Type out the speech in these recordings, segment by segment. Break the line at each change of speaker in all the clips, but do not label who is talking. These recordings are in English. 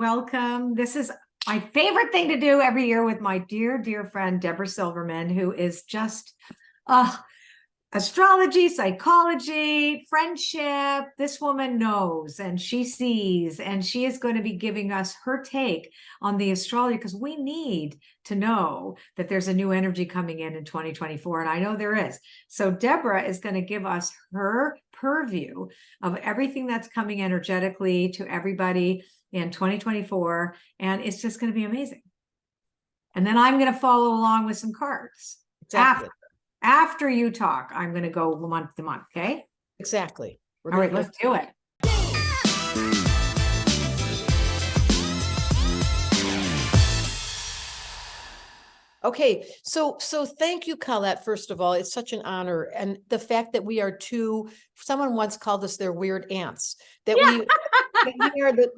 Welcome. This is my favorite thing to do every year with my dear, dear friend, Debra Silverman, who is just astrology, psychology, friendship. This woman knows and she sees, and she is going to be giving us her take on the astrology because we need to know that there's a new energy coming in 2024. And I know there is. So Debra is going to give us her purview of everything that's coming energetically to everybody in 2024. And it's just going to be amazing. And then I'm going to follow along with some cards.
Exactly.
After you talk, I'm going to go month to month. Okay.
Exactly.
All right, let's do it.
Okay, so thank you, Colette. First of all, it's such an honor, and the fact that we are someone once called us their weird ants. That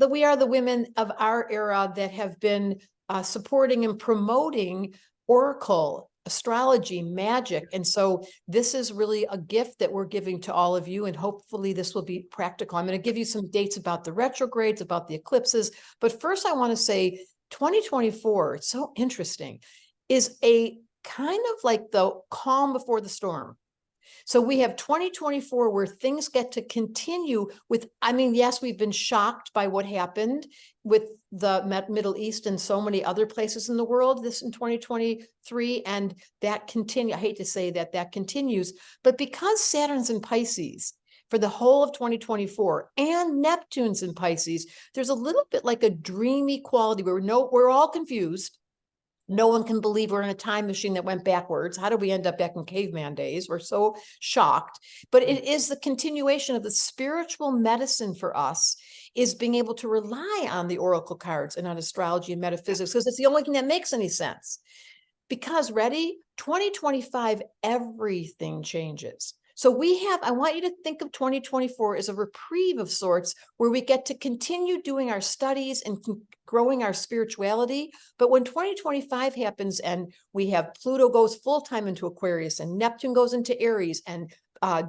we are the women of our era that have been supporting and promoting Oracle, astrology, magic, and so this is really a gift that we're giving to all of you, and hopefully this will be practical. I'm going to give you some dates about the retrogrades, about the eclipses, but first I want to say 2024. It's so interesting. Is a kind of like the calm before the storm. So we have 2024 where things get to continue with, yes, we've been shocked by what happened with the Middle East and so many other places in the world this in 2023. And that I hate to say that continues, but because Saturn's in Pisces for the whole of 2024 and Neptune's in Pisces, there's a little bit like a dreamy quality where we're all confused. No one can believe we're in a time machine that went backwards. How did we end up back in caveman days? We're so shocked. But it is the continuation of the spiritual medicine for us is being able to rely on the oracle cards and on astrology and metaphysics because it's the only thing that makes any sense. Because, ready? 2025, everything changes. So I want you to think of 2024 as a reprieve of sorts where we get to continue doing our studies and growing our spirituality. But when 2025 happens and we have Pluto goes full-time into Aquarius and Neptune goes into Aries and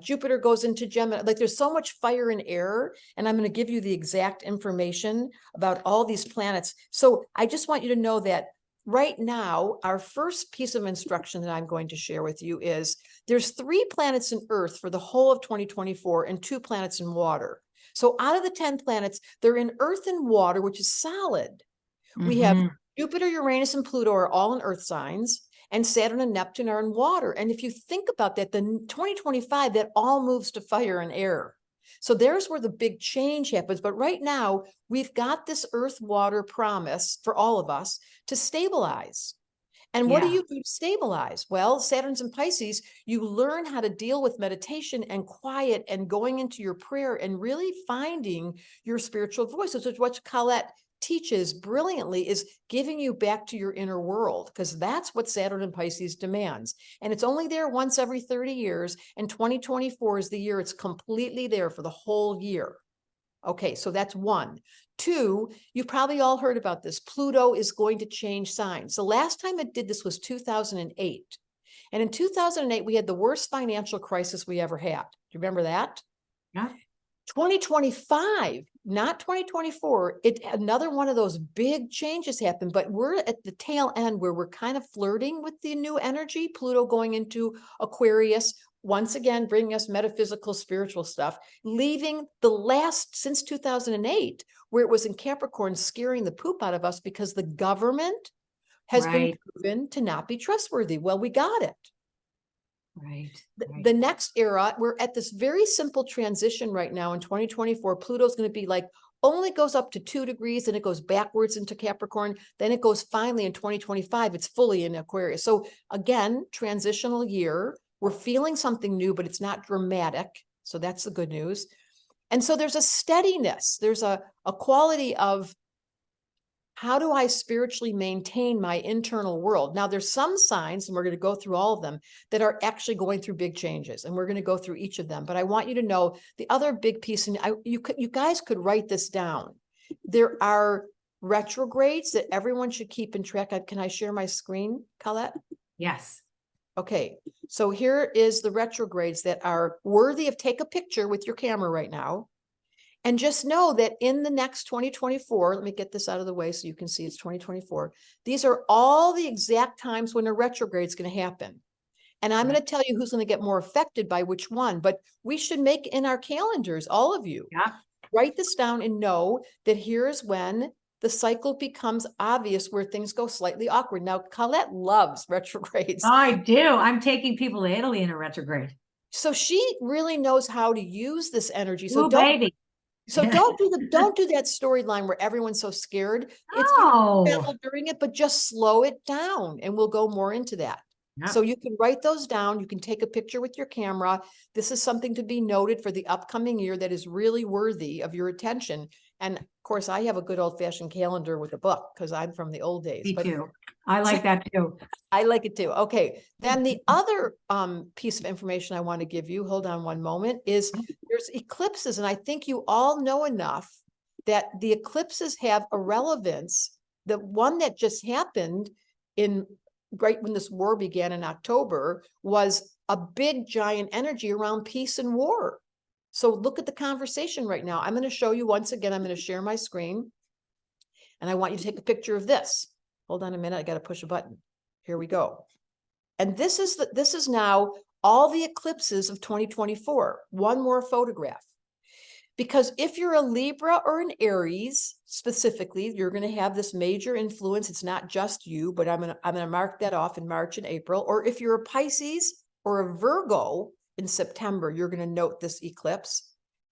Jupiter goes into Gemini, like there's so much fire and air, and I'm going to give you the exact information about all these planets. So I just want you to know that right now, our first piece of instruction that I'm going to share with you is there's 3 planets in Earth for the whole of 2024 and 2 planets in water. So out of the 10 planets, they're in Earth and water, which is solid. We have Jupiter, Uranus, and Pluto are all in Earth signs, and Saturn and Neptune are in water. And if you think about that, then 2025, that all moves to fire and air. So there's where the big change happens. But right now, we've got this earth water promise for all of us to stabilize. And what do you do to stabilize? Well, Saturn's in Pisces, you learn how to deal with meditation and quiet and going into your prayer and really finding your spiritual voice, which is what Colette teaches brilliantly, is giving you back to your inner world, because that's what Saturn and Pisces demands. And it's only there once every 30 years. And 2024 is the year it's completely there for the whole year. Okay, so that's 1. 2, you've probably all heard about this. Pluto is going to change signs. The last time it did this was 2008. And in 2008, we had the worst financial crisis we ever had. Do you remember that?
Yeah.
2025, not 2024, another one of those big changes happened, but we're at the tail end where we're kind of flirting with the new energy, Pluto going into Aquarius, once again, bringing us metaphysical, spiritual stuff, leaving the last since 2008, where it was in Capricorn, scaring the poop out of us because the government has been proven to not be trustworthy. Well, we got it.
Right.
The next era, we're at this very simple transition right now in 2024. Pluto's going to be like, only goes up to 2 degrees and it goes backwards into Capricorn. Then it goes finally in 2025, it's fully in Aquarius. So again, transitional year. We're feeling something new, but it's not dramatic. So that's the good news. And so there's a steadiness. There's a quality of, how do I spiritually maintain my internal world? Now, there's some signs, and we're going to go through all of them, that are actually going through big changes, and we're going to go through each of them. But I want you to know the other big piece, and you guys could write this down. There are retrogrades that everyone should keep in track of. Can I share my screen, Colette?
Yes.
Okay, so here is the retrogrades that are worthy of, take a picture with your camera right now. And just know that in the next 2024, let me get this out of the way so you can see it's 2024. These are all the exact times when a retrograde is going to happen. And I'm going to tell you who's going to get more affected by which one, but we should make in our calendars, all of you, write this down and know that here's when the cycle becomes obvious where things go slightly awkward. Now, Colette loves retrogrades.
I do. I'm taking people to Italy in a retrograde.
So she really knows how to use this energy. So
Ooh, baby.
don't do that storyline where everyone's so scared. It's
No.
during it, but just slow it down and we'll go more into that.
Yeah.
So you can write those down. You can take a picture with your camera. This is something to be noted for the upcoming year that is really worthy of your attention. And of course, I have a good old fashioned calendar with a book because I'm from the old days.
Me too. I like that too.
I like it too. Okay. Then the other piece of information I want to give you, hold on one moment, is there's eclipses. And I think you all know enough that the eclipses have a relevance. The one that just happened in right when this war began in October was a big giant energy around peace and war. So look at the conversation right now. I'm going to show you once again, I'm going to share my screen and I want you to take a picture of this. Hold on a minute. I got to push a button. Here we go. And this is now all the eclipses of 2024. One more photograph. Because if you're a Libra or an Aries, specifically, you're going to have this major influence. It's not just you, but I'm going to mark that off in March and April. Or if you're a Pisces or a Virgo in September, you're going to note this eclipse.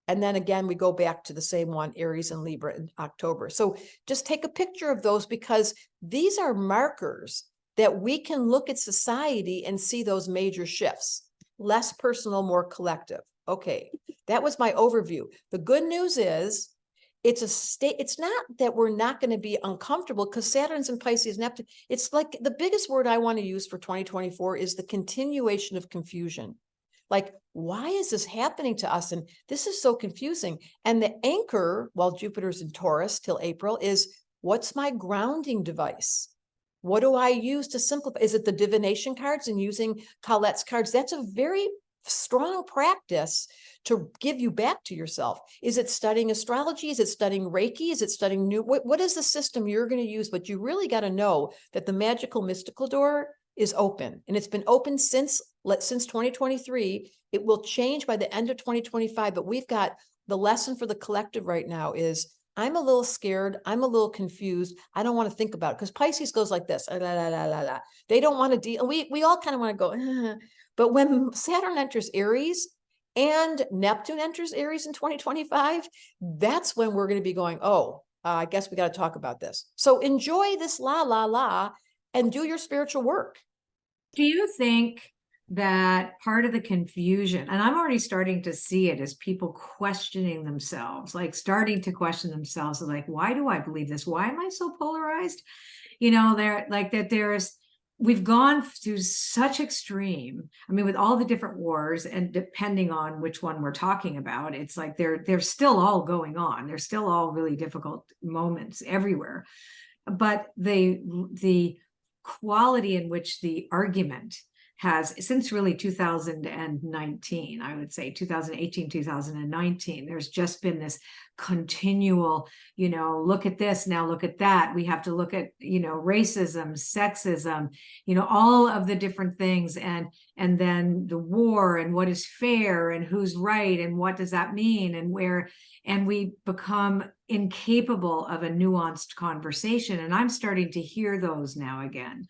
And then again, we go back to the same one, Aries and Libra in October. So just take a picture of those because these are markers that we can look at society and see those major shifts. Less personal, more collective. Okay, that was my overview. The good news is it's a state. It's not that we're not going to be uncomfortable because Saturn's in Pisces, Neptune. It's like the biggest word I want to use for 2024 is the continuation of confusion. Like, why is this happening to us? And this is so confusing. And the anchor, while Jupiter's in Taurus till April, is what's my grounding device? What do I use to simplify? Is it the divination cards and using Colette's cards? That's a very strong practice to give you back to yourself. Is it studying astrology? Is it studying Reiki? Is it studying what is the system you're going to use? But you really got to know that the magical mystical door is open and it's been open since 2023. It will change by the end of 2025, but we've got the lesson for the collective right now is I'm a little scared. I'm a little confused. I don't want to think about it because Pisces goes like this. La, la, la, la, la. They don't want to deal. We all kind of want to go, but when Saturn enters Aries and Neptune enters Aries in 2025, that's when we're going to be going, I guess we got to talk about this. So enjoy this la, la, la, and do your spiritual work.
Do you think that part of the confusion, and I'm already starting to see it as people questioning themselves, like starting to question themselves, like, why do I believe this? Why am I so polarized? They're like that we've gone through such extreme, I mean, with all the different wars and depending on which one we're talking about, it's like they're still all going on. They're still all really difficult moments everywhere. But the quality in which the argument has, since really 2019, I would say 2018, 2019, there's just been this continual, look at this, now look at that. We have to look at, racism, sexism, all of the different things. And then the war and what is fair and who's right and what does that mean and where, and we become incapable of a nuanced conversation. And I'm starting to hear those now again.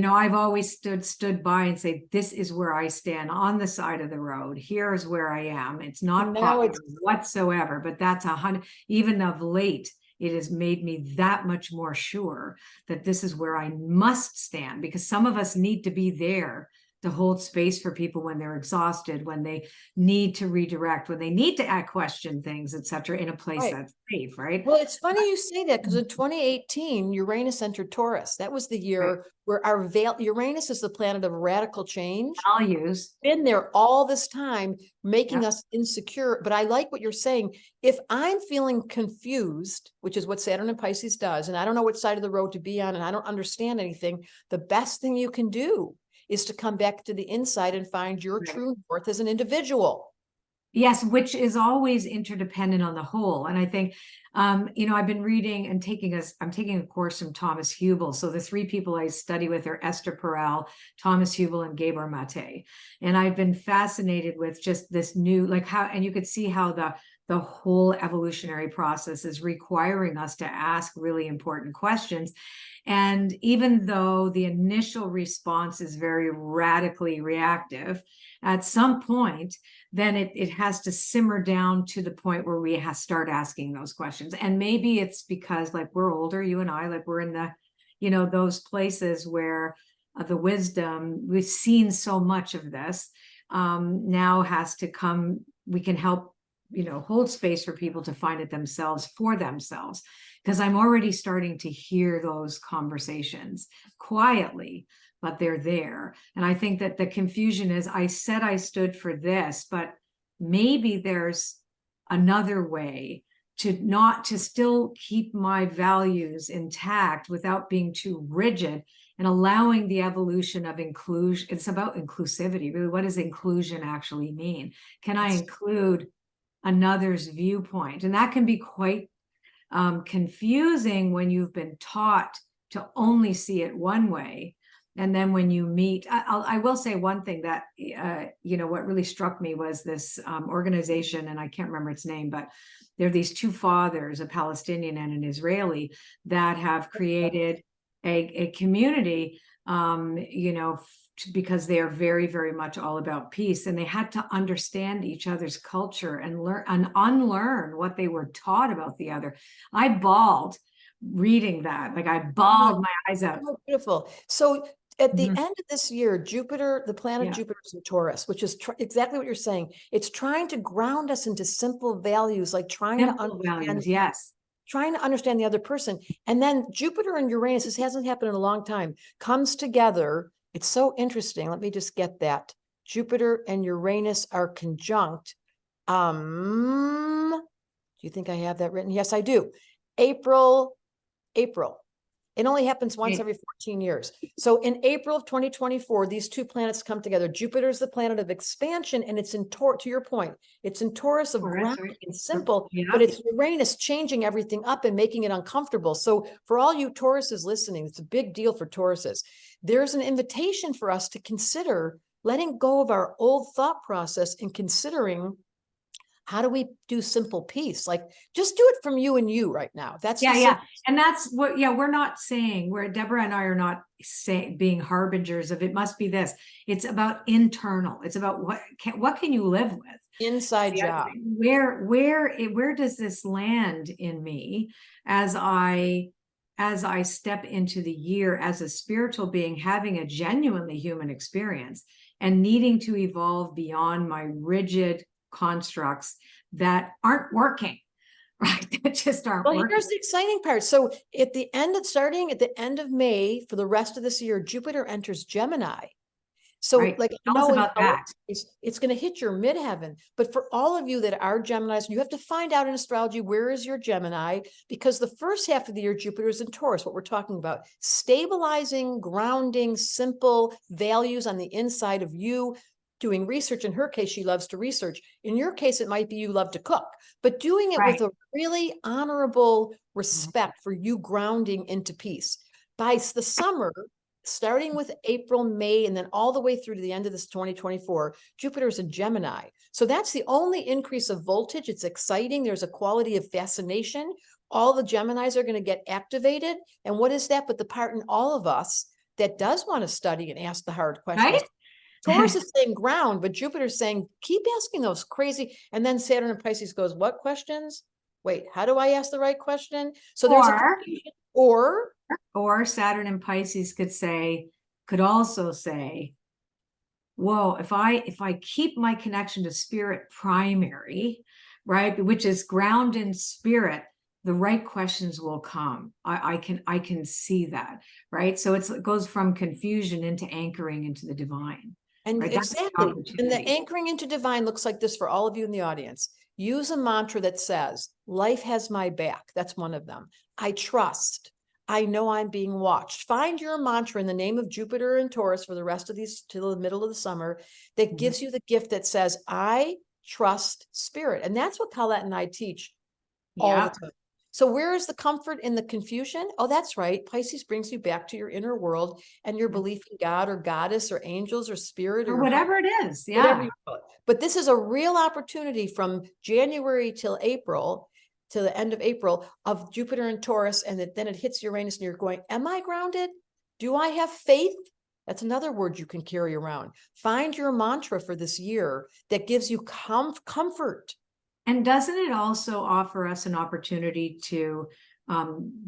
I've always stood by and say, this is where I stand on the side of the road. Here's where I am. It's not popular whatsoever, but that's 100, even of late, it has made me that much more sure that this is where I must stand because some of us need to be there to hold space for people when they're exhausted, when they need to redirect, when they need to question things, etc., in a place that's safe, right?
Well, it's funny you say that because in 2018, Uranus entered Taurus. That was the year where Uranus is the planet of radical change.
Values.
Been there all this time, making us insecure. But I like what you're saying. If I'm feeling confused, which is what Saturn and Pisces does, and I don't know which side of the road to be on, and I don't understand anything, the best thing you can do is to come back to the inside and find your true north as an individual.
Yes, which is always interdependent on the whole. And I think, I've been reading and I'm taking a course from Thomas Hubel. So the three people I study with are Esther Perel, Thomas Hubel, and Gabor Mate. And I've been fascinated with just this new, like how, and you could see how the whole evolutionary process is requiring us to ask really important questions. And even though the initial response is very radically reactive, at some point, then it has to simmer down to the point where we start asking those questions. And maybe it's because like we're older, you and I, like we're in the, those places where the wisdom, we've seen so much of this, now has to come. We can help, hold space for people to find it themselves for themselves. Because I'm already starting to hear those conversations quietly, but they're there. And I think that the confusion is, I said I stood for this, but maybe there's another way to still keep my values intact without being too rigid and allowing the evolution of inclusion. It's about inclusivity, really. What does inclusion actually mean? Can I include another's viewpoint? And that can be quite confusing when you've been taught to only see it one way. And then when you meet, I will say one thing that, what really struck me was this organization, and I can't remember its name, but there are these two fathers, a Palestinian and an Israeli, that have created a community, because they are very, very much all about peace. And they had to understand each other's culture and learn and unlearn what they were taught about the other. I bawled reading that. Like I bawled my eyes out.
Oh, beautiful. So at the
Mhm.
end of this year, Jupiter, the planet Jupiter is in Taurus, which is exactly what you're saying. It's trying to ground us into simple values, like trying to understand
values, yes.
trying to understand the other person. And then Jupiter and Uranus, this hasn't happened in a long time, comes together. It's so interesting. Let me just get that. Jupiter and Uranus are conjunct. Do you think I have that written? Yes, I do. April. It only happens once every 14 years. So in April of 2024, these two planets come together. Jupiter is the planet of expansion, and it's in Taurus, to your point, it's in Taurus of grounding and simple, but it's Uranus changing everything up and making it uncomfortable. So for all you Tauruses listening, it's a big deal for Tauruses. There's an invitation for us to consider letting go of our old thought process and considering, how do we do simple peace? Like, just do it from you and you right now. That's
and that's what, we're not saying, where Debra and I are not saying, being harbingers of it must be this. It's about internal. It's about what can you live with?
Inside job.
Where does this land in me as I step into the year as a spiritual being, having a genuinely human experience and needing to evolve beyond my rigid constructs that aren't working, right? That just aren't working.
Here's the exciting part. So starting at the end of May, for the rest of this year, Jupiter enters Gemini. So like,
tell us about that.
It's going to hit your midheaven. But for all of you that are Geminis, you have to find out in astrology, where is your Gemini? Because the first half of the year, Jupiter is in Taurus, what we're talking about, stabilizing, grounding, simple values on the inside of you, doing research. In her case, she loves to research. In your case, it might be you love to cook, but doing it with a really honorable respect for you, grounding into peace. By the summer, starting with April, May, and then all the way through to the end of this 2024, Jupiter is in Gemini. So that's the only increase of voltage. It's exciting. There's a quality of fascination. All the Geminis are going to get activated. And what is that but the part in all of us that does want to study and ask the hard questions? Right? Taurus is saying ground, but Jupiter's saying, keep asking those crazy. And then Saturn and Pisces goes, what questions? Wait, how do I ask the right question? So there's
or Saturn and Pisces could also say, whoa, if I keep my connection to spirit primary, right, which is ground in spirit, the right questions will come. I can see that, right? So it goes from confusion into anchoring into the divine.
And
right?
Exactly. And the anchoring into divine looks like this for all of you in the audience. Use a mantra that says, life has my back. That's one of them. I trust. I know I'm being watched. Find your mantra in the name of Jupiter and Taurus for the rest of these till the middle of the summer that gives you the gift that says, I trust, spirit. And that's what Colette and I teach all the time. So where is the comfort in the confusion? Oh, that's right. Pisces brings you back to your inner world and your belief in God or goddess or angels or spirit
or
or
whatever it is.
whatever
Yeah.
you call it. But this is a real opportunity from January till April, to the end of April, of Jupiter and Taurus, and then it hits Uranus and you're going, am I grounded? Do I have faith? That's another word you can carry around. Find your mantra for this year that gives you comfort.
And doesn't it also offer us an opportunity to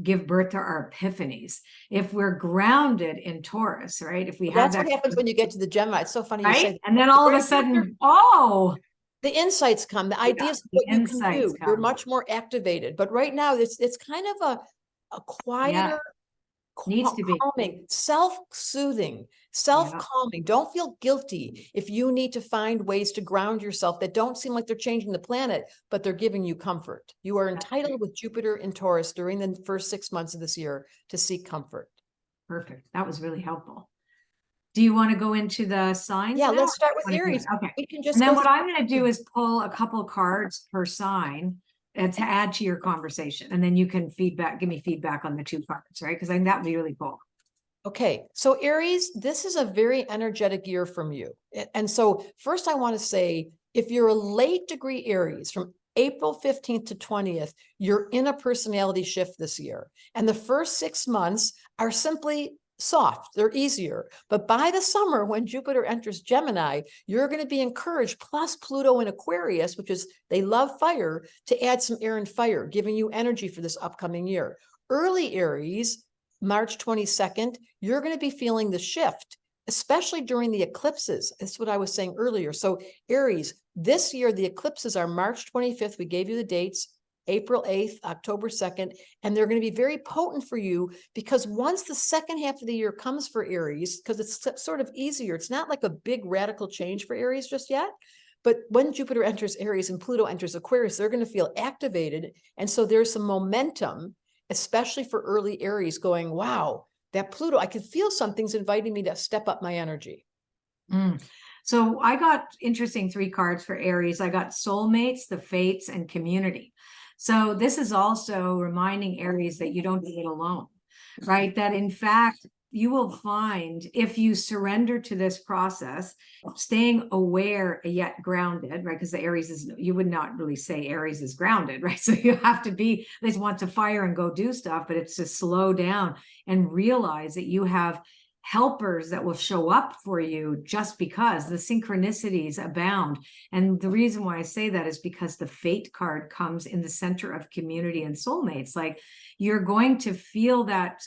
give birth to our epiphanies? If we're grounded in Taurus, right? If we have
That's
that,
what happens when you get to the Gemini. It's so funny you say
right?
that.
And then all of a sudden, oh,
The insights come, the ideas of
the
what you can
insights
do. You're
come.
much more activated. But right now, it's kind of a quieter,
Needs to be.
calming, self-soothing, self-calming. Don't feel guilty if you need to find ways to ground yourself that don't seem like they're changing the planet, but they're giving you comfort. You are entitled with Jupiter in Taurus during the first 6 months of this year to seek comfort.
Perfect. That was really helpful. Do you want to go into the signs?
Yeah,
now?
let's start with
Okay.
Aries. We can just
And then
go
what
through-
I'm going to do is pull a couple cards per sign to add to your conversation. And then you can give me feedback on the 2 cards, right? Because I think that would be really cool.
Okay, so Aries, this is a very energetic year from you. And so first I want to say, if you're a late degree Aries from April 15th to 20th, you're in a personality shift this year. And the first 6 months are simply soft, they're easier. But by the summer, when Jupiter enters Gemini, you're going to be encouraged, plus Pluto in Aquarius, which is, they love fire, to add some air and fire, giving you energy for this upcoming year. Early Aries, March 22nd, you're going to be feeling the shift, especially during the eclipses. That's what I was saying earlier. So Aries, this year, the eclipses are March 25th. We gave you the dates, April 8th, October 2nd, and they're going to be very potent for you because once the second half of the year comes for Aries, because it's sort of easier, it's not like a big radical change for Aries just yet. But when Jupiter enters Aries and Pluto enters Aquarius, they're going to feel activated. And so there's some momentum, especially for early Aries, going, wow, that Pluto, I can feel something's inviting me to step up my energy.
So I got interesting 3 cards for Aries. I got soulmates, the fates, and community. So this is also reminding Aries that you don't do it alone, right? That in fact, you will find if you surrender to this process, staying aware yet grounded, right? Because the Aries is, you would not really say Aries is grounded, right? So you have to be, they want to fire and go do stuff, but it's to slow down and realize that you have helpers that will show up for you just because the synchronicities abound. And the reason why I say that is because the fate card comes in the center of community and soulmates. Like you're going to feel that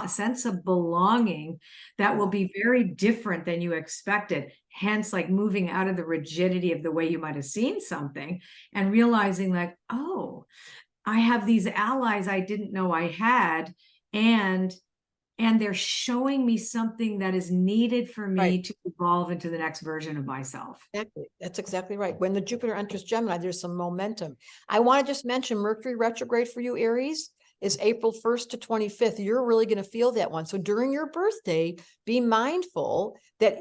sense of belonging that will be very different than you expected. Hence, like moving out of the rigidity of the way you might have seen something and realizing like, oh, I have these allies I didn't know I had. And they're showing me something that is needed for me to evolve into the next version of myself.
Exactly. That's exactly right. When the Jupiter enters Gemini, there's some momentum. I want to just mention Mercury retrograde for you, Aries, is April 1st to 25th. You're really going to feel that one. So during your birthday, be mindful that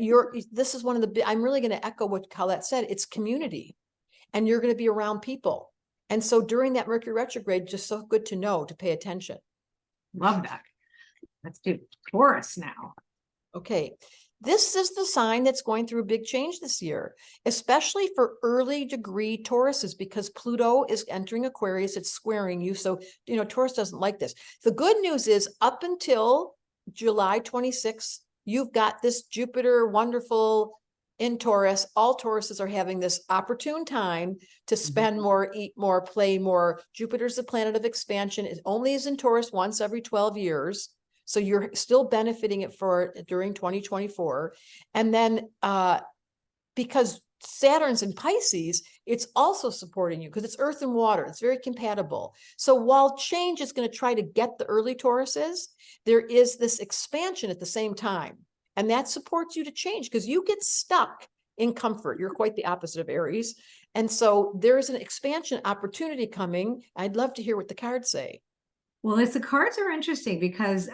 this is one of the, I'm really going to echo what Colette said, it's community. And you're going to be around people. And so during that Mercury retrograde, just so good to know to pay attention.
Love that. Let's do Taurus now.
Okay. This is the sign that's going through a big change this year, especially for early degree Tauruses, because Pluto is entering Aquarius. It's squaring you. So, Taurus doesn't like this. The good news is up until July 26th, you've got this Jupiter wonderful in Taurus. All Tauruses are having this opportune time to spend more, eat more, play more. Jupiter's the planet of expansion. It only is in Taurus once every 12 years. So you're still benefiting it during 2024. And then because Saturn's in Pisces, it's also supporting you because it's earth and water. It's very compatible. So while change is going to try to get the early Tauruses, there is this expansion at the same time. And that supports you to change because you get stuck in comfort. You're quite the opposite of Aries. And so there's an expansion opportunity coming. I'd love to hear what the cards say.
Well, the cards are interesting because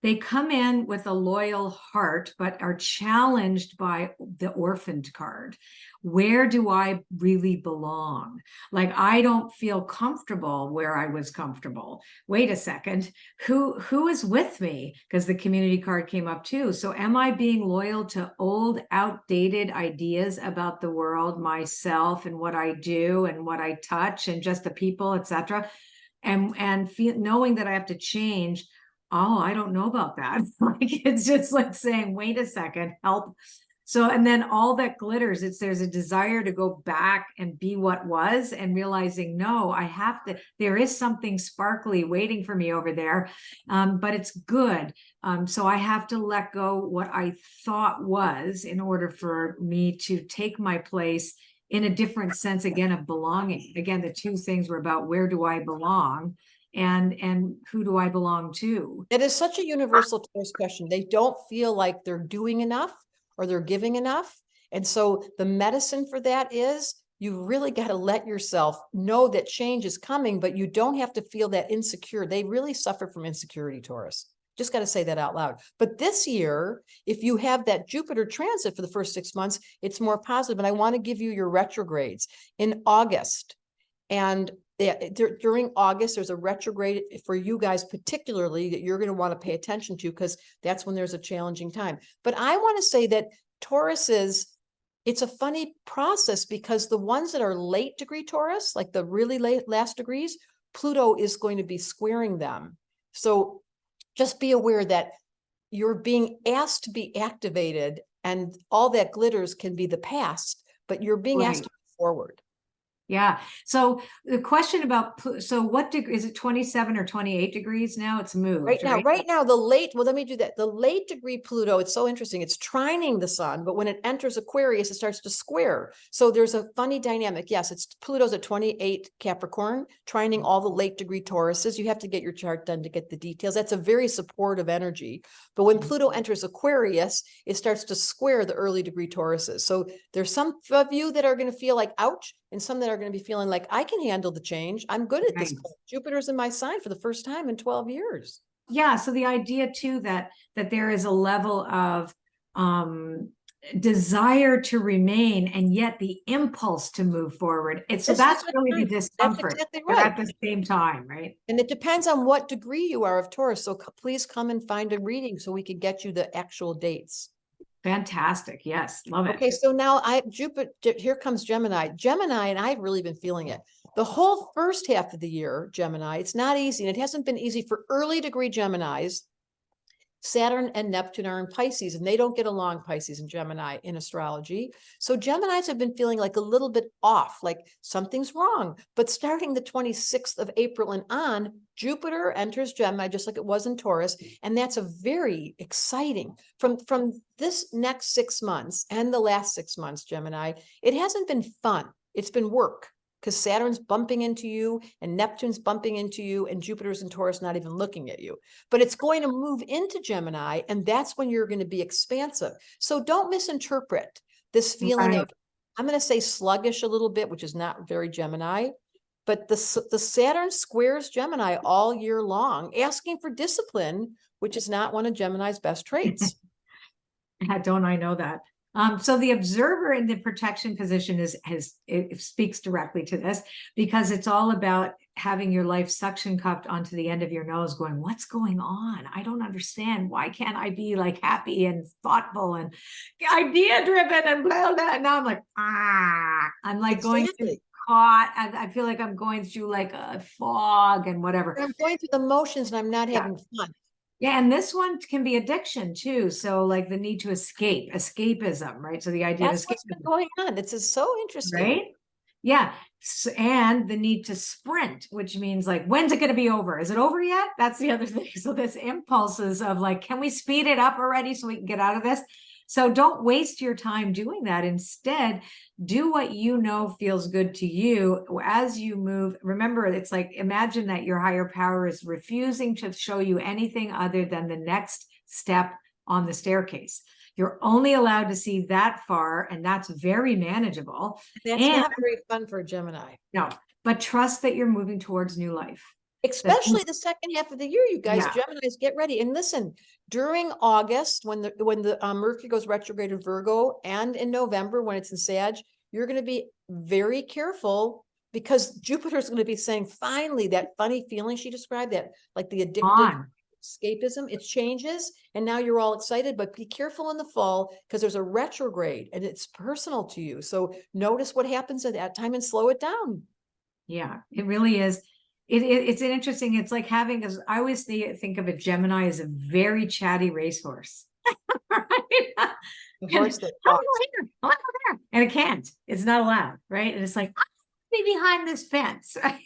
They come in with a loyal heart, but are challenged by the orphaned card. Where do I really belong? Like, I don't feel comfortable where I was comfortable. Wait a second, who is with me? Because the community card came up too. So am I being loyal to old, outdated ideas about the world, myself, and what I do and what I touch and just the people, etc.? And knowing that I have to change. Oh, I don't know about that. Like, it's just like saying, wait a second, help. So, and then all that glitters, there's a desire to go back and be what was, and realizing, no, I have to, there is something sparkly waiting for me over there. But it's good. So I have to let go what I thought was in order for me to take my place in a different sense, again, of belonging. Again, the two things were about, where do I belong? And who do I belong to?
It is such a universal Taurus question. They don't feel like they're doing enough or they're giving enough. And so the medicine for that is you really got to let yourself know that change is coming, but you don't have to feel that insecure. They really suffer from insecurity, Taurus. Just got to say that out loud. But this year, if you have that Jupiter transit for the first 6 months, it's more positive. And I want to give you your retrogrades in August. And during August, there's a retrograde for you guys, particularly, that you're going to want to pay attention to, because that's when there's a challenging time. But I want to say that Taurus it's a funny process, because the ones that are late degree Taurus, like the really last degrees, Pluto is going to be squaring them. So just be aware that you're being asked to be activated, and all that glitters can be the past, but you're being asked to move forward.
Yeah. So the question about, so what degree is it, 27 or 28 degrees now? It's moved.
Right now, the late, well, let me do that. The late degree Pluto, it's so interesting. It's trining the sun, but when it enters Aquarius, it starts to square. So there's a funny dynamic. Yes, it's Pluto's at 28 Capricorn, trining all the late degree Tauruses. You have to get your chart done to get the details. That's a very supportive energy. But when Pluto enters Aquarius, it starts to square the early degree Tauruses. So there's some of you that are going to feel like, ouch, and some that are going to be feeling like, I can handle the change. I'm good at this. Jupiter's in my sign for the first time in 12 years.
Yeah. So the idea too, that there is a level of desire to remain, and yet the impulse to move forward. So that's really the discomfort.
That's exactly right.
At the same time, right?
And it depends on what degree you are of Taurus. So please come and find a reading so we can get you the actual dates.
Fantastic. Yes. Love it.
Okay. So now Jupiter, here comes Gemini. Gemini, and I've really been feeling it. The whole first half of the year, Gemini, it's not easy. And it hasn't been easy for early degree Geminis. Saturn and Neptune are in Pisces, and they don't get along, Pisces and Gemini, in astrology. So Geminis have been feeling like a little bit off, like something's wrong. But starting the 26th of April and on, Jupiter enters Gemini, just like it was in Taurus. And that's a very exciting, from this next 6 months and the last 6 months, Gemini, it hasn't been fun. It's been work, because Saturn's bumping into you and Neptune's bumping into you and Jupiter's in Taurus not even looking at you. But it's going to move into Gemini, and that's when you're going to be expansive. So don't misinterpret this feeling of, I'm going to say sluggish a little bit, which is not very Gemini, but the Saturn squares Gemini all year long, asking for discipline, which is not one of Gemini's best traits.
Don't I know that? So the observer in the protection position it speaks directly to this, because it's all about having your life suction cupped onto the end of your nose, going, what's going on? I don't understand. Why can't I be like happy and thoughtful and idea driven and blah, blah. And now I'm like, I'm like going through caught. I feel like I'm going through like a fog and whatever.
I'm going through the motions and I'm not having fun.
Yeah, and this one can be addiction too. So like the need to escape, escapism, right? So the idea
that's
of
what's been going on. It's so interesting,
right? Yeah, and the need to sprint, which means like, when's it going to be over? Is it over yet? That's the other thing. So this impulses of like, can we speed it up already so we can get out of this? So don't waste your time doing that. Instead, do what you know feels good to you as you move. Remember, it's like, imagine that your higher power is refusing to show you anything other than the next step on the staircase. You're only allowed to see that far, and that's very manageable.
That's not very fun for a Gemini.
No, but trust that you're moving towards new life.
Especially the second half of the year, you guys,
Yeah.
Geminis, get ready. And listen, during August, when the Mercury goes retrograde in Virgo, and in November when it's in Sag, you're going to be very careful, because Jupiter's going to be saying, finally, that funny feeling she described, that like the addictive escapism, it changes, and now you're all excited. But be careful in the fall, because there's a retrograde and it's personal to you. So notice what happens at that time and slow it down.
Yeah, it really is. It's an interesting, it's like having, as I always think of a Gemini as a very chatty racehorse. Right?
The horse that
I
talks.
want to go here, I want to go there. And it can't. It's not allowed, right? And it's like, be behind this fence, right?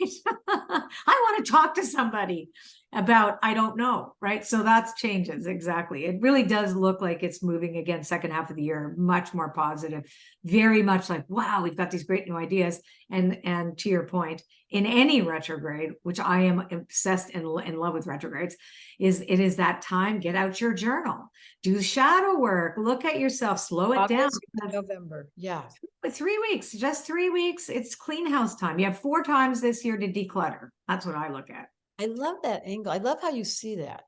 I want to talk to somebody about, I don't know, right? So that's changes, exactly. It really does look like it's moving again, second half of the year, much more positive, very much like, wow, we've got these great new ideas. And to your point, in any retrograde, which I am obsessed and in love with retrogrades, it is that time, get out your journal, do shadow work, look at yourself, slow it down.
November, yeah.
3 weeks, just 3 weeks. It's clean house time. You have 4 times this year to declutter. That's what I look at.
I love that angle. I love how you see that.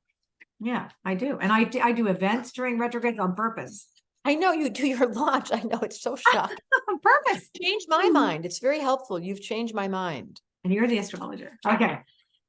Yeah, I do. And I do events during retrograde on purpose.
I know you do your launch. I know, it's so shocking.
On purpose.
Changed my mind. It's very helpful. You've changed my mind.
And you're the astrologer. Okay.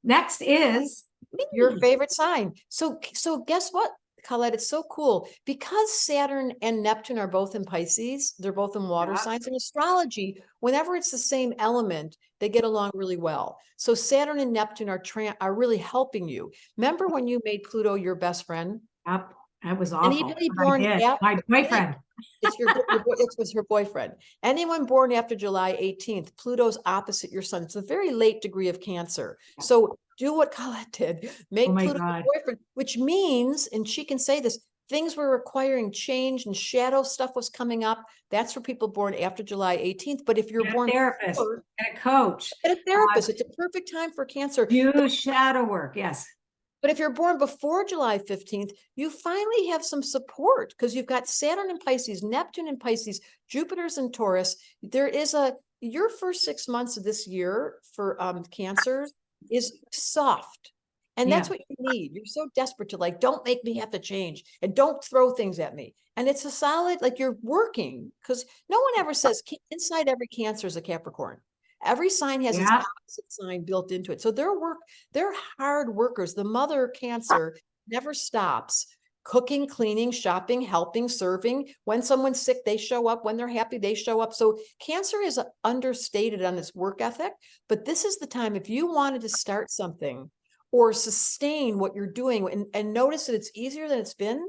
Next is
your favorite sign. So guess what, Colette? It's so cool, because Saturn and Neptune are both in Pisces. They're both in water signs. In astrology, whenever it's the same element, they get along really well. So Saturn and Neptune are really helping you. Remember when you made Pluto your best friend?
Yep. That was awful.
Anybody born
my boyfriend.
It was her boyfriend. Anyone born after July 18th, Pluto's opposite your sun. It's a very late degree of Cancer. So do what Colette did. Make Pluto your boyfriend, which means, and she can say this, things were requiring change and shadow stuff was coming up. That's for people born after July 18th. But if you're born
a therapist and a coach
and a therapist, it's a perfect time for Cancer.
Do shadow work. Yes.
But if you're born before July 15th, you finally have some support, because you've got Saturn in Pisces, Neptune in Pisces, Jupiter's in Taurus. There is your first 6 months of this year for Cancer is soft. And that's what you need. You're so desperate to like, don't make me have to change and don't throw things at me. And it's a solid, like you're working, because no one ever says inside every Cancer is a Capricorn. Every sign has its opposite sign built into it. So they're hard workers. The mother Cancer never stops cooking, cleaning, shopping, helping, serving. When someone's sick, they show up. When they're happy, they show up. So Cancer is understated on its work ethic, but this is the time, if you wanted to start something or sustain what you're doing and notice that it's easier than it's been,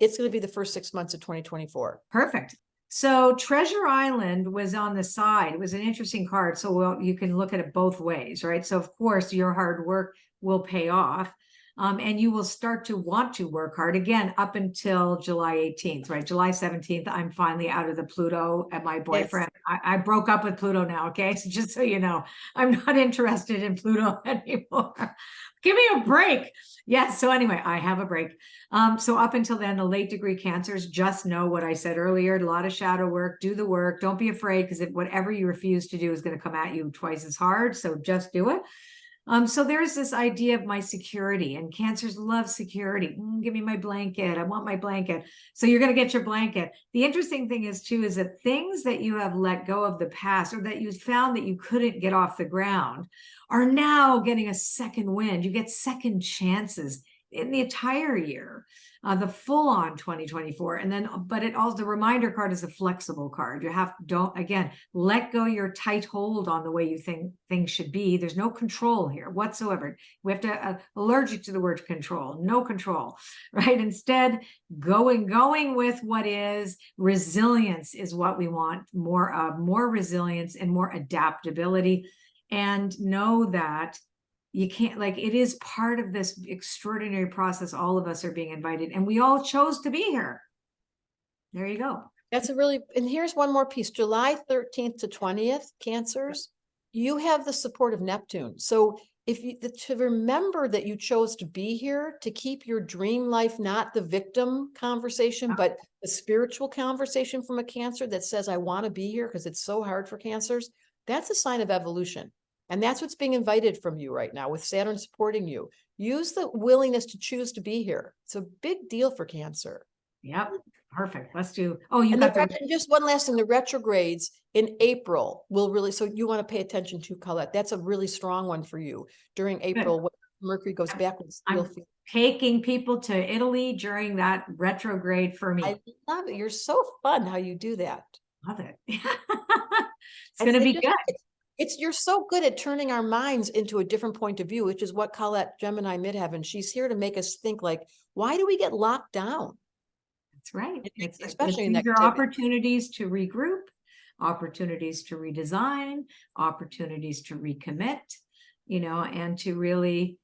it's going to be the first 6 months of 2024.
Perfect. So Treasure Island was on the side. It was an interesting card. So you can look at it both ways, right? So of course your hard work will pay off. And you will start to want to work hard again up until July 18th, right? July 17th, I'm finally out of the Pluto and my boyfriend. Yes. I broke up with Pluto now, okay? So just so you know, I'm not interested in Pluto anymore. Give me a break. Yes. So anyway, I have a break. So up until then, the late degree Cancers, just know what I said earlier, a lot of shadow work, do the work. Don't be afraid, because whatever you refuse to do is going to come at you twice as hard. So just do it. So there's this idea of my security, and Cancers love security. Give me my blanket. I want my blanket. So you're going to get your blanket. The interesting thing is too, is that things that you have let go of the past, or that you found that you couldn't get off the ground, are now getting a second wind. You get second chances in the entire year, the full on 2024. And then, but it also, the reminder card is a flexible card. You again, let go your tight hold on the way you think things should be. There's no control here whatsoever. We have to, allergic to the word control, no control, right? Instead, going with what is. Resilience is what we want, more resilience and more adaptability. And know that you can't, like, it is part of this extraordinary process. All of us are being invited, and we all chose to be here. There you go.
That's and here's one more piece. July 13th to 20th, Cancers, you have the support of Neptune. So to remember that you chose to be here, to keep your dream life, not the victim conversation, but the spiritual conversation from a Cancer that says, I want to be here because it's so hard for Cancers. That's a sign of evolution. And that's what's being invited from you right now with Saturn supporting you. Use the willingness to choose to be here. It's a big deal for Cancer.
Yep. Perfect. Let's do, oh, you
And
got the,
and just one last thing, the retrogrades in April will really, so you want to pay attention to, Colette. That's a really strong one for you during April when Mercury goes backwards.
I'm taking people to Italy during that retrograde for me.
I love it. You're so fun how you do that.
Love it. It's going to be good.
You're so good at turning our minds into a different point of view, which is what Colette, Gemini midheaven, she's here to make us think like, why do we get locked down?
That's right.
Especially in
these
negativity.
are opportunities to regroup, opportunities to redesign, opportunities to recommit, you know, and to really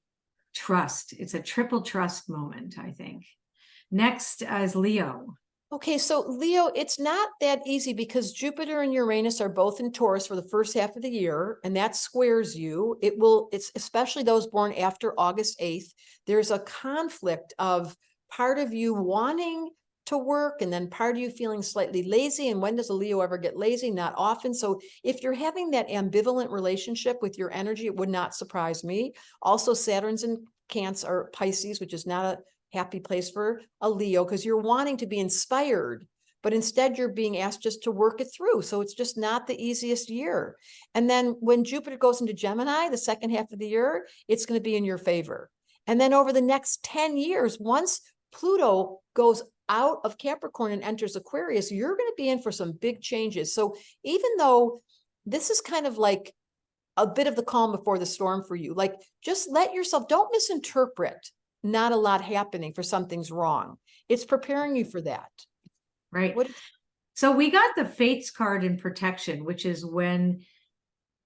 trust. It's a triple trust moment, I think. Next is Leo.
Okay, so Leo, it's not that easy because Jupiter and Uranus are both in Taurus for the first half of the year, and that squares you. It's especially those born after August 8th. There's a conflict of part of you wanting to work and then part of you feeling slightly lazy. And when does a Leo ever get lazy? Not often. So if you're having that ambivalent relationship with your energy, it would not surprise me. Also, Saturn's in Cancer or Pisces, which is not a happy place for a Leo because you're wanting to be inspired, but instead you're being asked just to work it through. So it's just not the easiest year. And then when Jupiter goes into Gemini, the second half of the year, it's going to be in your favor. And then over the next 10 years, once Pluto goes out of Capricorn and enters Aquarius, you're going to be in for some big changes. So even though this is kind of like a bit of the calm before the storm for you, like just let yourself, don't misinterpret not a lot happening for something's wrong. It's preparing you for that.
Right. So we got the Fates card in protection, which is when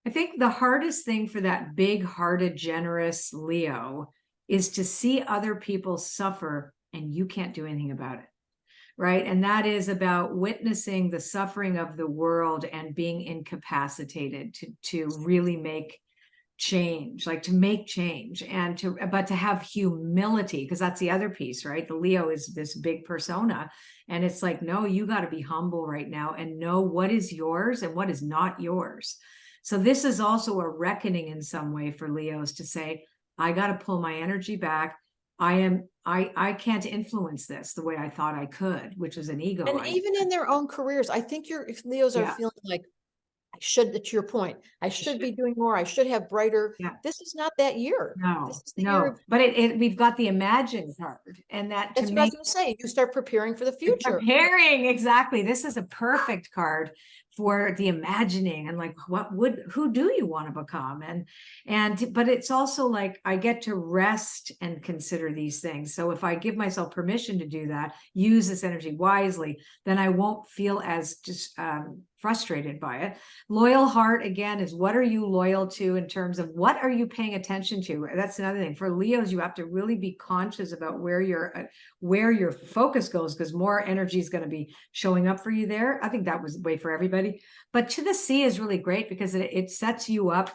I think the hardest thing for that big-hearted, generous Leo is to see other people suffer and you can't do anything about it. Right. And that is about witnessing the suffering of the world and being incapacitated to really make change, like to make change and but to have humility, because that's the other piece, right? The Leo is this big persona. And it's like, no, you got to be humble right now and know what is yours and what is not yours. So this is also a reckoning in some way for Leos to say, I got to pull my energy back. I can't influence this the way I thought I could, which is an ego.
And even in their own careers, I think your Leos are feeling like, I should, to your point, I should be doing more. I should have brighter.
Yeah.
This is not that year.
No,
this is the year of,
but we've got the Imagine card, and that's
what I was going to say. You start preparing for the future.
Preparing, exactly. This is a perfect card for the imagining and like, who do you want to become? But it's also like, I get to rest and consider these things. So if I give myself permission to do that, use this energy wisely, then I won't feel as just frustrated by it. Loyal heart, again, is what are you loyal to in terms of what are you paying attention to? That's another thing. For Leos, you have to really be conscious about where your focus goes, because more energy is going to be showing up for you there. I think that was the way for everybody. But to the sea is really great because it sets you up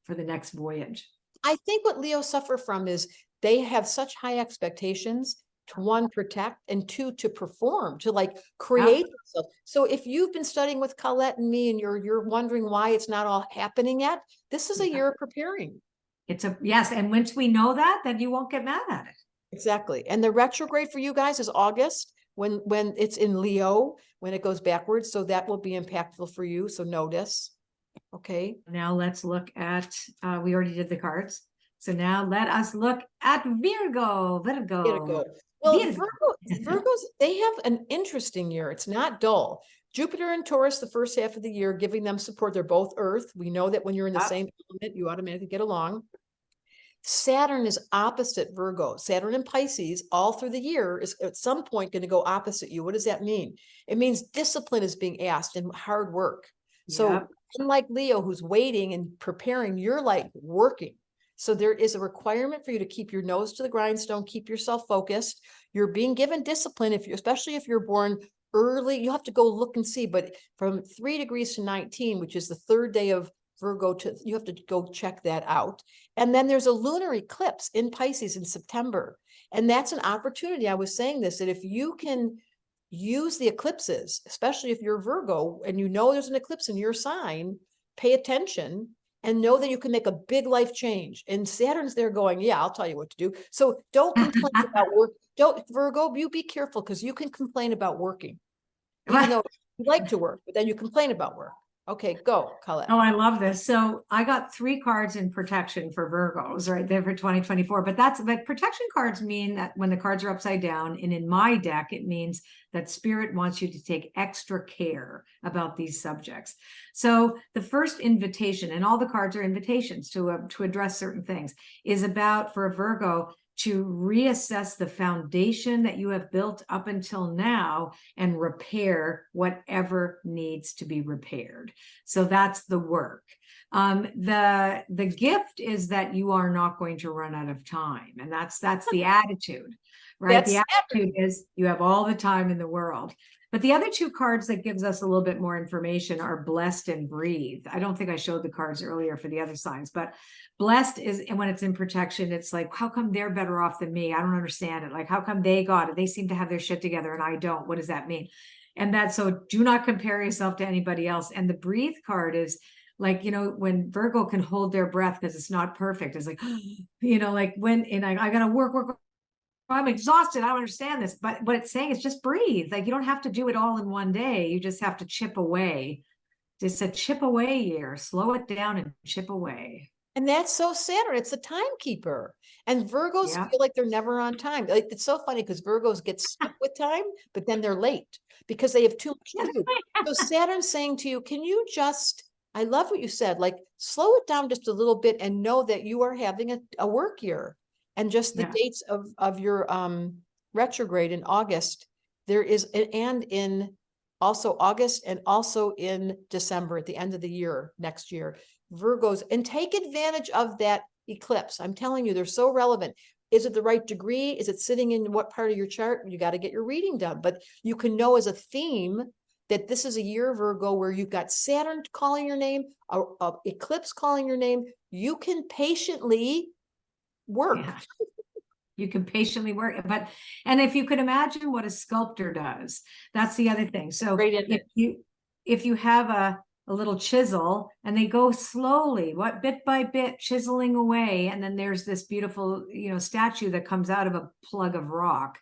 for the next voyage. I
think what Leos suffer from is they have such high expectations to, one, protect, and two, to perform, to like create themselves. So if you've been studying with Colette and me and you're wondering why it's not all happening yet, this is a year of preparing.
Yes. And once we know that, then you won't get mad at it.
Exactly. And the retrograde for you guys is August when it's in Leo, when it goes backwards. So that will be impactful for you. So notice. Okay.
Now let's look at, we already did the cards. So now let us look at Virgo.
Well, Virgos, they have an interesting year. It's not dull. Jupiter and Taurus, the first half of the year, giving them support. They're both Earth. We know that when you're in the same element, you automatically get along. Saturn is opposite Virgo. Saturn and Pisces all through the year is at some point going to go opposite you. What does that mean? It means discipline is being asked and hard work. So unlike Leo, who's waiting and preparing, you're like working. So there is a requirement for you to keep your nose to the grindstone, keep yourself focused. You're being given discipline, especially if you're born early. You have to go look and see, but from 3 degrees to 19, which is the third day of Virgo, you have to go check that out. And then there's a lunar eclipse in Pisces in September. And that's an opportunity. I was saying this, that if you can use the eclipses, especially if you're Virgo and you know there's an eclipse in your sign, pay attention and know that you can make a big life change. And Saturn's there going, yeah, I'll tell you what to do. So don't complain about work. Don't, Virgo, you be careful, because you can complain about working, even though you like to work, but then you complain about work. Okay, go, Colette.
Oh, I love this. So I got 3 cards in protection for Virgos right there for 2024. But protection cards mean that when the cards are upside down, and in my deck, it means that spirit wants you to take extra care about these subjects. So the first invitation, and all the cards are invitations to address certain things, is about, for a Virgo, to reassess the foundation that you have built up until now and repair whatever needs to be repaired. So that's the work. The gift is that you are not going to run out of time. And that's the attitude, right? The attitude is you have all the time in the world. But the other 2 cards that gives us a little bit more information are blessed and breathe. I don't think I showed the cards earlier for the other signs, but blessed is, and when it's in protection, it's like, how come they're better off than me? I don't understand it. Like, how come they got it? They seem to have their shit together and I don't. What does that mean? And that's, so do not compare yourself to anybody else. And the breathe card is like, you know, when Virgo can hold their breath because it's not perfect. It's like, you know, like when, and I got to work. I'm exhausted. I don't understand this. But what it's saying is just breathe. Like, you don't have to do it all in one day. You just have to chip away. It's a chip away year. Slow it down and chip away.
And that's so Saturn. It's the timekeeper. And Virgos feel like they're never on time. Like, it's so funny because Virgos get stuck with time, but then they're late because they have too much to do. So Saturn's saying to you, can you just, I love what you said, like, slow it down just a little bit and know that you are having a work year. And just the dates of your retrograde in August, there is, and in also August and also in December at the end of the year, next year, Virgos, and take advantage of that eclipse. I'm telling you, they're so relevant. Is it the right degree? Is it sitting in what part of your chart? You got to get your reading done, but you can know as a theme that this is a year, Virgo, where you've got Saturn calling your name, a eclipse calling your name. You can patiently work.
Yeah. You can patiently work, and if you could imagine what a sculptor does, that's the other thing. So if you have a little chisel and they go slowly, bit by bit, chiseling away, and then there's this beautiful, you know, statue that comes out of a plug of rock.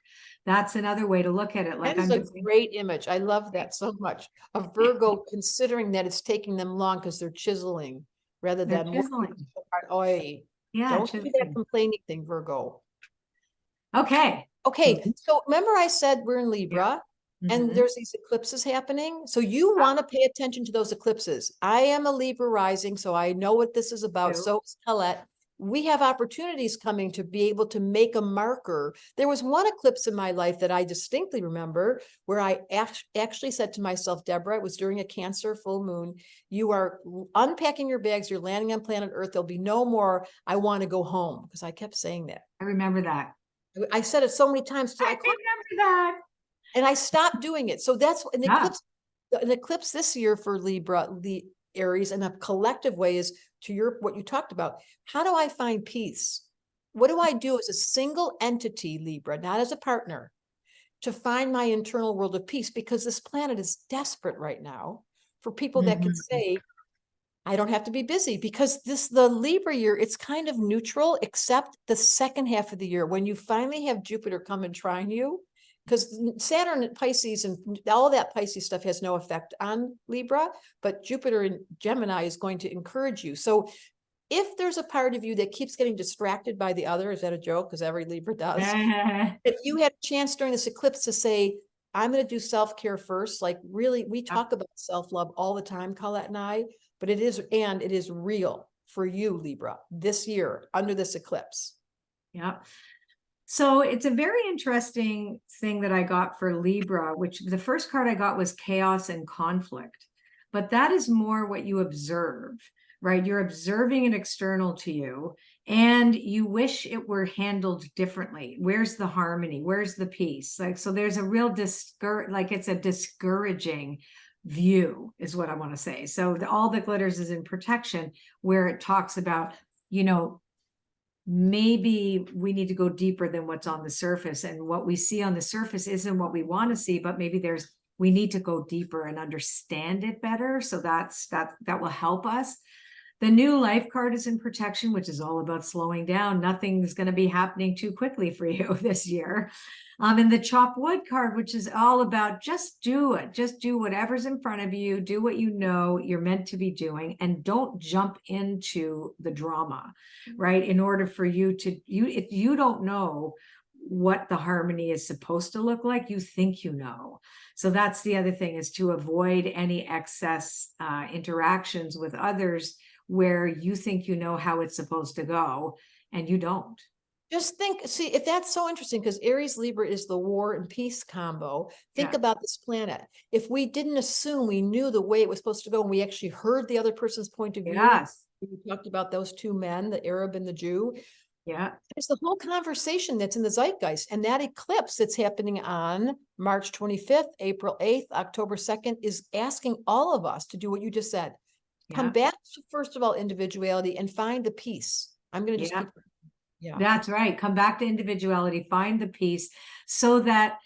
That's another way to look at it. Like,
that is a great image. I love that so much. A Virgo considering that it's taking them long because they're chiseling rather than
chiseling.
Yeah, don't do that complaining thing, Virgo.
Okay.
So remember I said we're in Libra and there's these eclipses happening. So you want to pay attention to those eclipses. I am a Libra rising, so I know what this is about. So is Colette. We have opportunities coming to be able to make a marker. There was one eclipse in my life that I distinctly remember where I actually said to myself, Debra, it was during a Cancer full moon, you are unpacking your bags, you're landing on planet Earth, there'll be no more, I want to go home, because I kept saying that.
I remember that.
I said it so many times.
I remember that.
And I stopped doing it. So that's an eclipse this year for Libra, the Aries, in a collective way is to what you talked about. How do I find peace? What do I do as a single entity, Libra, not as a partner, to find my internal world of peace? Because this planet is desperate right now for people that can say, I don't have to be busy, because the Libra year, it's kind of neutral, except the second half of the year when you finally have Jupiter come and trine you, because Saturn and Pisces and all that Pisces stuff has no effect on Libra, but Jupiter in Gemini is going to encourage you. So if there's a part of you that keeps getting distracted by the other, is that a joke? Because every Libra does. If you had a chance during this eclipse to say, I'm going to do self-care first, like really, we talk about self-love all the time, Colette and I, but it is real for you, Libra, this year under this eclipse.
Yeah. So it's a very interesting thing that I got for Libra, which the first card I got was chaos and conflict, but that is more what you observe, right? You're observing an external to you and you wish it were handled differently. Where's the harmony? Where's the peace? Like, so there's a real it's a discouraging view is what I want to say. So all that glitters is in protection, where it talks about, you know, maybe we need to go deeper than what's on the surface, and what we see on the surface isn't what we want to see, but maybe we need to go deeper and understand it better. So that will help us. The new life card is in protection, which is all about slowing down. Nothing's going to be happening too quickly for you this year. And the chop wood card, which is all about just do it. Just do whatever's in front of you. Do what you know you're meant to be doing, and don't jump into the drama, right? In order for you to, if you don't know what the harmony is supposed to look like, you think you know. So that's the other thing, is to avoid any excess interactions with others where you think you know how it's supposed to go and you don't.
Just think, see, if that's so interesting, because Aries Libra is the war and peace combo. Think about this planet. If we didn't assume we knew the way it was supposed to go, and we actually heard the other person's point of view,
Yes.
we talked about those two men, the Arab and the Jew.
Yeah.
There's the whole conversation that's in the zeitgeist, and that eclipse that's happening on March 25th, April 8th, October 2nd is asking all of us to do what you just said. Come back to, first of all, individuality and find the peace. I'm going to just keep. Yeah,
that's right. Come back to individuality, find the peace, so that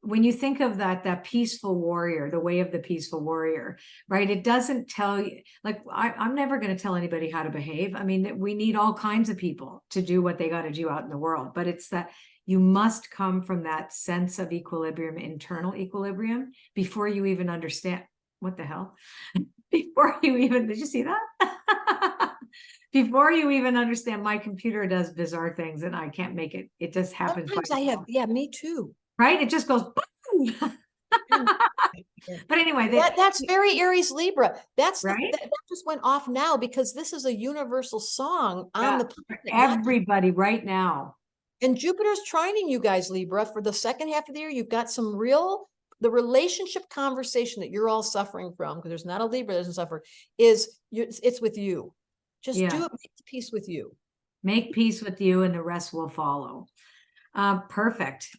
when you think of that peaceful warrior, the way of the peaceful warrior, right? It doesn't tell you, like, I'm never going to tell anybody how to behave. I mean, we need all kinds of people to do what they got to do out in the world, but it's that you must come from that sense of equilibrium, internal equilibrium, before you even understand what the hell, before you even, did you see that? Before you even understand, my computer does bizarre things and I can't make it. It just happens.
Sometimes I have, yeah, me too.
Right? It just goes boom. But anyway,
that's very Aries Libra. That's
right.
That just went off now, because this is a universal song on the planet,
everybody right now.
And Jupiter's trining you guys, Libra, for the second half of the year. You've got some the relationship conversation that you're all suffering from, because there's not a Libra that doesn't suffer, it's with you. Just do it, make peace with you.
Make peace with you, and the rest will follow. Perfect.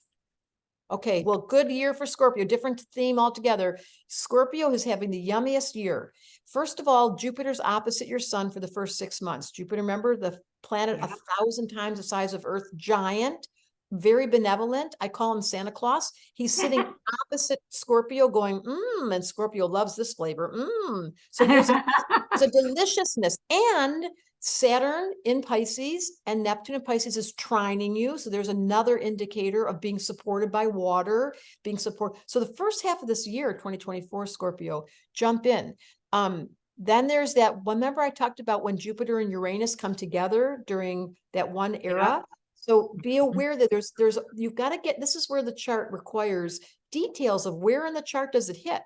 Okay, well, good year for Scorpio. Different theme altogether. Scorpio is having the yummiest year. First of all, Jupiter's opposite your sun for the first 6 months. Jupiter, remember, the planet 1,000 times the size of Earth, giant, very benevolent. I call him Santa Claus. He's sitting opposite Scorpio going, and Scorpio loves this flavor. So there's a deliciousness. And Saturn in Pisces and Neptune in Pisces is trining you. So there's another indicator of being supported by water, So the first half of this year, 2024, Scorpio, jump in. Then there's that, remember I talked about when Jupiter and Uranus come together during that one era? So be aware that you've got to this is where the chart requires details of where in the chart does it hit.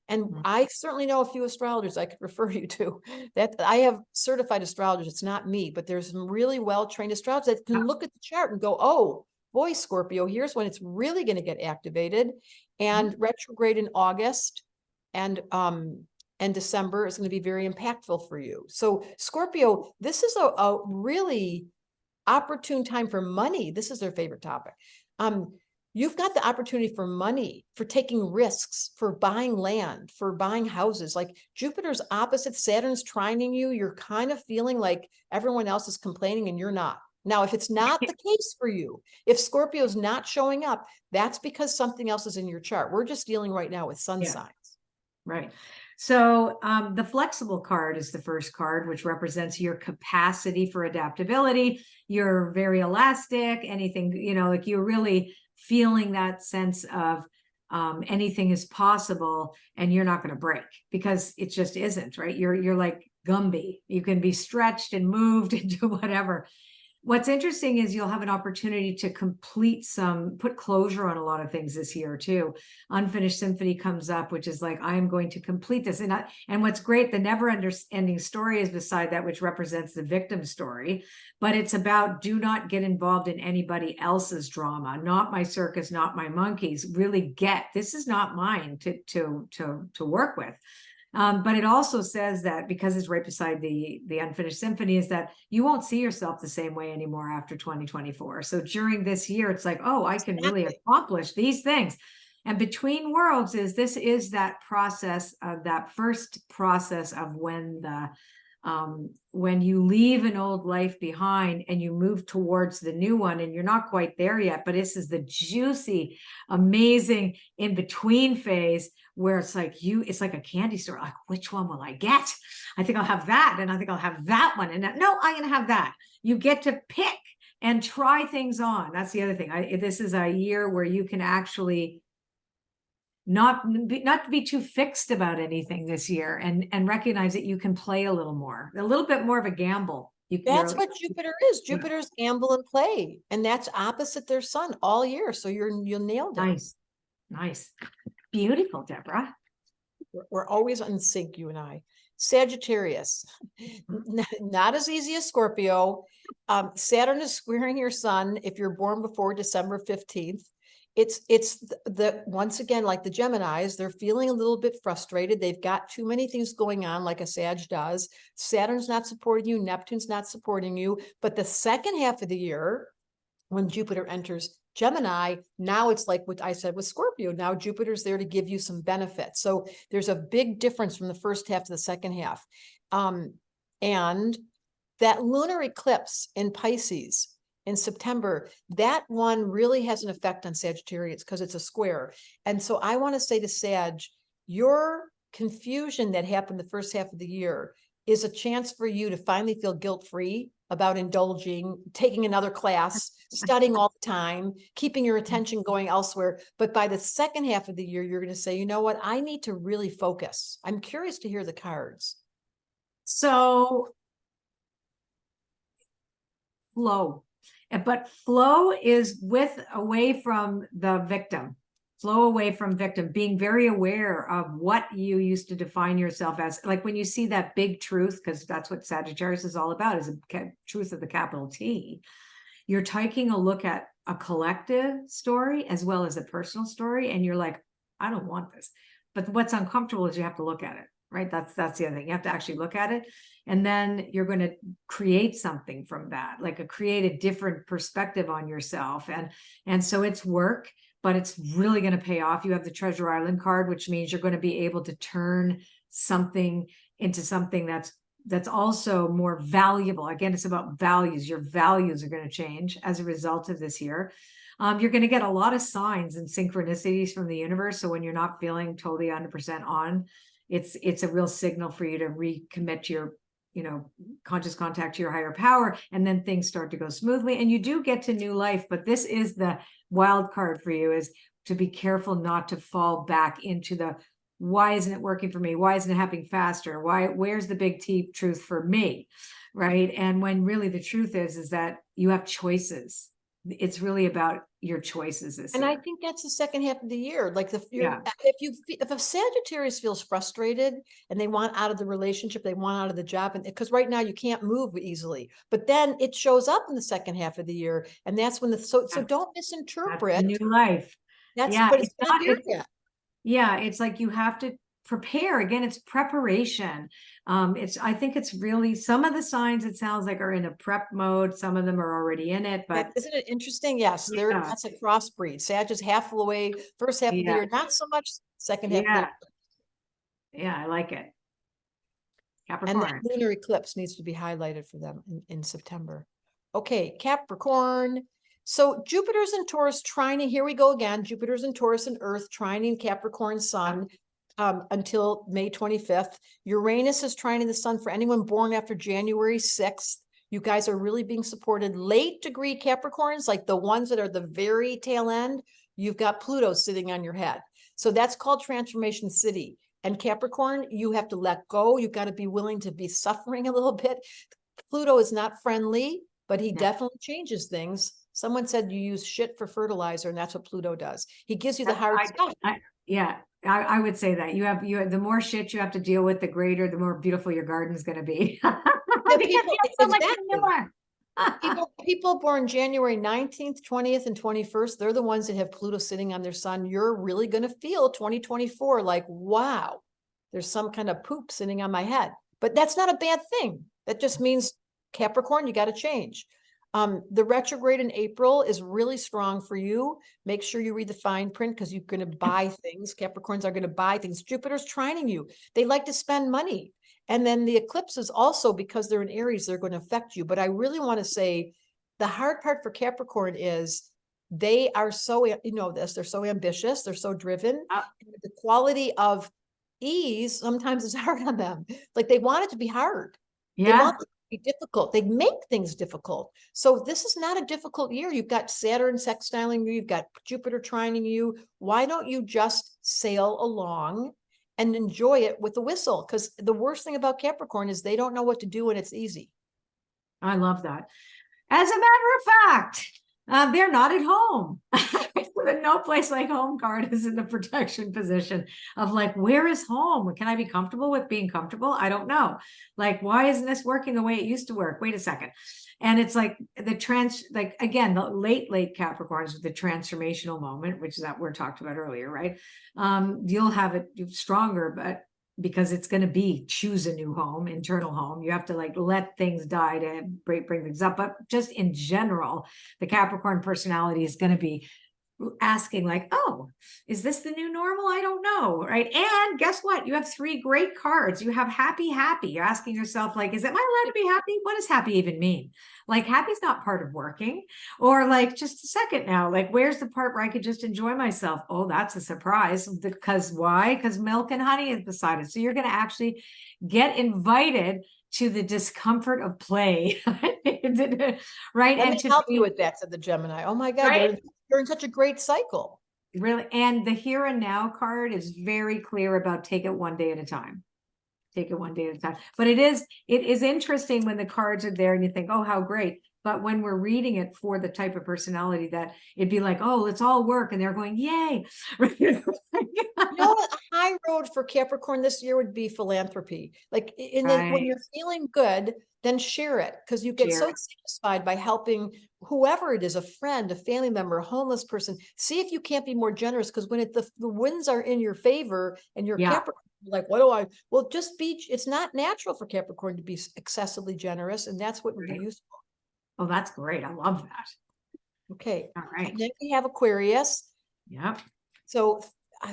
And I certainly know a few astrologers I could refer you to. That I have certified astrologers. It's not me, but there's some really well-trained astrologers that can look at the chart and go, oh, boy, Scorpio, here's when it's really going to get activated. And retrograde in August and December is going to be very impactful for you. So Scorpio, this is a really opportune time for money. This is their favorite topic. You've got the opportunity for money, for taking risks, for buying land, for buying houses. Like Jupiter's opposite, Saturn's trining you. You're kind of feeling like everyone else is complaining and you're not. Now, if it's not the case for you, if Scorpio's not showing up, that's because something else is in your chart. We're just dealing right now with sun signs.
Right. So the flexible card is the first card, which represents your capacity for adaptability. You're very elastic, anything, like you're really feeling that sense of anything is possible and you're not going to break, because it just isn't, right? You're like Gumby. You can be stretched and moved and do whatever. What's interesting is you'll have an opportunity to put closure on a lot of things this year too. Unfinished symphony comes up, which is like, I'm going to complete this. And what's great, the never ending story is beside that, which represents the victim story, but it's about, do not get involved in anybody else's drama, not my circus, not my monkeys. Really this is not mine to work with. But it also says that, because it's right beside the unfinished symphony, is that you won't see yourself the same way anymore after 2024. So during this year, it's like, oh, I can really accomplish these things. And between worlds is that process of that first process of when the when you leave an old life behind and you move towards the new one, and you're not quite there yet, but this is the juicy, amazing in between phase where it's like it's like a candy store. Like, which one will I get? I think I'll have that, and I think I'll have that one, and no, I'm going to have that. You get to pick and try things on. That's the other thing. This is a year where you can actually not be too fixed about anything this year, and recognize that you can play a little bit more of a gamble.
That's what Jupiter is. Jupiter's gamble and play, and that's opposite their sun all year. So you nailed it.
Nice, beautiful, Deborah.
We're always in sync, you and I. Sagittarius, not as easy as Scorpio. Saturn is squaring your sun if you're born before December 15th. It's the once again, like the Geminis, they're feeling a little bit frustrated. They've got too many things going on, like a Sag does. Saturn's not supporting you, Neptune's not supporting you. But the second half of the year, when Jupiter enters Gemini, now it's like what I said with Scorpio. Now Jupiter's there to give you some benefits. So there's a big difference from the first half to the second half. And that lunar eclipse in Pisces in September, that one really has an effect on Sagittarius because it's a square. And so I want to say to Sag, your confusion that happened the first half of the year is a chance for you to finally feel guilt-free about indulging, taking another class, studying all the time, keeping your attention going elsewhere. But by the second half of the year, you're going to say, you know what? I need to really focus. I'm curious to hear the cards.
So flow. But flow is away from the victim. Flow away from victim, being very aware of what you used to define yourself as. Like when you see that big truth, because that's what Sagittarius is all about, is a truth of the capital T. You're taking a look at a collective story as well as a personal story, and you're like, I don't want this. But what's uncomfortable is you have to look at it, right? That's the other thing. You have to actually look at it, and then you're going to create something from that, like create a different perspective on yourself. And so it's work, but it's really going to pay off. You have the Treasure Island card, which means you're going to be able to turn something into something that's also more valuable. Again, it's about values. Your values are going to change as a result of this year. You're going to get a lot of signs and synchronicities from the universe. So when you're not feeling totally 100% on, it's a real signal for you to recommit your, conscious contact to your higher power, and then things start to go smoothly, and you do get to new life. But this is the wild card for you, is to be careful not to fall back into the, why isn't it working for me? Why isn't it happening faster? Where's the big T truth for me? Right. And when really the truth is that you have choices. It's really about your choices this year.
I think that's the second half of the year. Like if a Sagittarius feels frustrated and they want out of the relationship, they want out of the job, and because right now you can't move easily, but then it shows up in the second half of the year, and that's when so don't misinterpret.
That's the new life.
But it's not here yet.
Yeah, it's like you have to prepare. Again, it's preparation. I think it's really, some of the signs, it sounds like, are in a prep mode. Some of them are already in it, but
isn't it interesting? Yes, that's a crossbreed. Sag is half the way, first half of the year, not so much second half of the year.
Yeah, I like it. Capricorn.
And that lunar eclipse needs to be highlighted for them in September. Okay, Capricorn. So Jupiter's in Taurus trining, here we go again. Jupiter's in Taurus and Earth trining Capricorn sun until May 25th. Uranus is trining the sun for anyone born after January 6th. You guys are really being supported. Late degree Capricorns, like the ones that are the very tail end, you've got Pluto sitting on your head. So that's called Transformation City. And Capricorn, you have to let go. You've got to be willing to be suffering a little bit. Pluto is not friendly, but he definitely changes things. Someone said you use shit for fertilizer, and that's what Pluto does. He gives you the hard stuff.
I would say that you have the more shit you have to deal with, the more beautiful your garden is going to be.
People born January 19th, 20th, and 21st, they're the ones that have Pluto sitting on their sun. You're really going to feel 2024 like, wow, there's some kind of poop sitting on my head. But that's not a bad thing. That just means, Capricorn, you got to change. The retrograde in April is really strong for you. Make sure you read the fine print, because you're going to buy things. Capricorns are going to buy things. Jupiter's trining you. They like to spend money. And then the eclipses also, because they're in Aries, they're going to affect you. But I really want to say the hard part for Capricorn is they are so, you know this, they're so ambitious, they're so driven. The quality of ease sometimes is hard on them. Like they want it to be hard. They
Yeah.
want it to be difficult. They make things difficult. So this is not a difficult year. You've got Saturn sextiling you, you've got Jupiter trining you. Why don't you just sail along and enjoy it with a whistle? Because the worst thing about Capricorn is they don't know what to do when it's easy.
I love that. As a matter of fact, they're not at home. The no place like home card is in the protection position of like, where is home? Can I be comfortable with being comfortable? I don't know. Like, why isn't this working the way it used to work? Wait a second. And it's like like again, the late Capricorns with the transformational moment, which is that we're talked about earlier, right? You'll have it stronger, but because it's going to be choose a new home, internal home. You have to like let things die to bring things up. But just in general, the Capricorn personality is going to be asking like, oh, is this the new normal? I don't know, right? And guess what? You have 3 great cards. You have happy. You're asking yourself like, is it my allowed to be happy? What does happy even mean? Like happy's not part of working. Or like, just a second now, like where's the part where I could just enjoy myself? Oh, that's a surprise. Because why? Because milk and honey is beside it. So you're going to actually get invited to the discomfort of play. Right?
Let
and
me
to
help
be,
you with that, said the Gemini. Oh my God,
right?
they're in such a great cycle.
Really, and the here and now card is very clear about take it one day at a time. Take it one day at a time. But it is interesting when the cards are there and you think, oh, how great. But when we're reading it for the type of personality that it'd be like, oh, let's all work. And they're going, yay.
You know what? A high road for Capricorn this year would be philanthropy. Like when you're feeling good, then share it, because you get so satisfied by helping whoever it is, a friend, a family member, a homeless person. See if you can't be more generous, because when the winds are in your favor and you're Capricorn, like, what do I? Well, just be. It's not natural for Capricorn to be excessively generous, and that's what would be useful.
Oh, that's great. I love that.
Okay.
All right.
And then we have Aquarius.
Yep.
So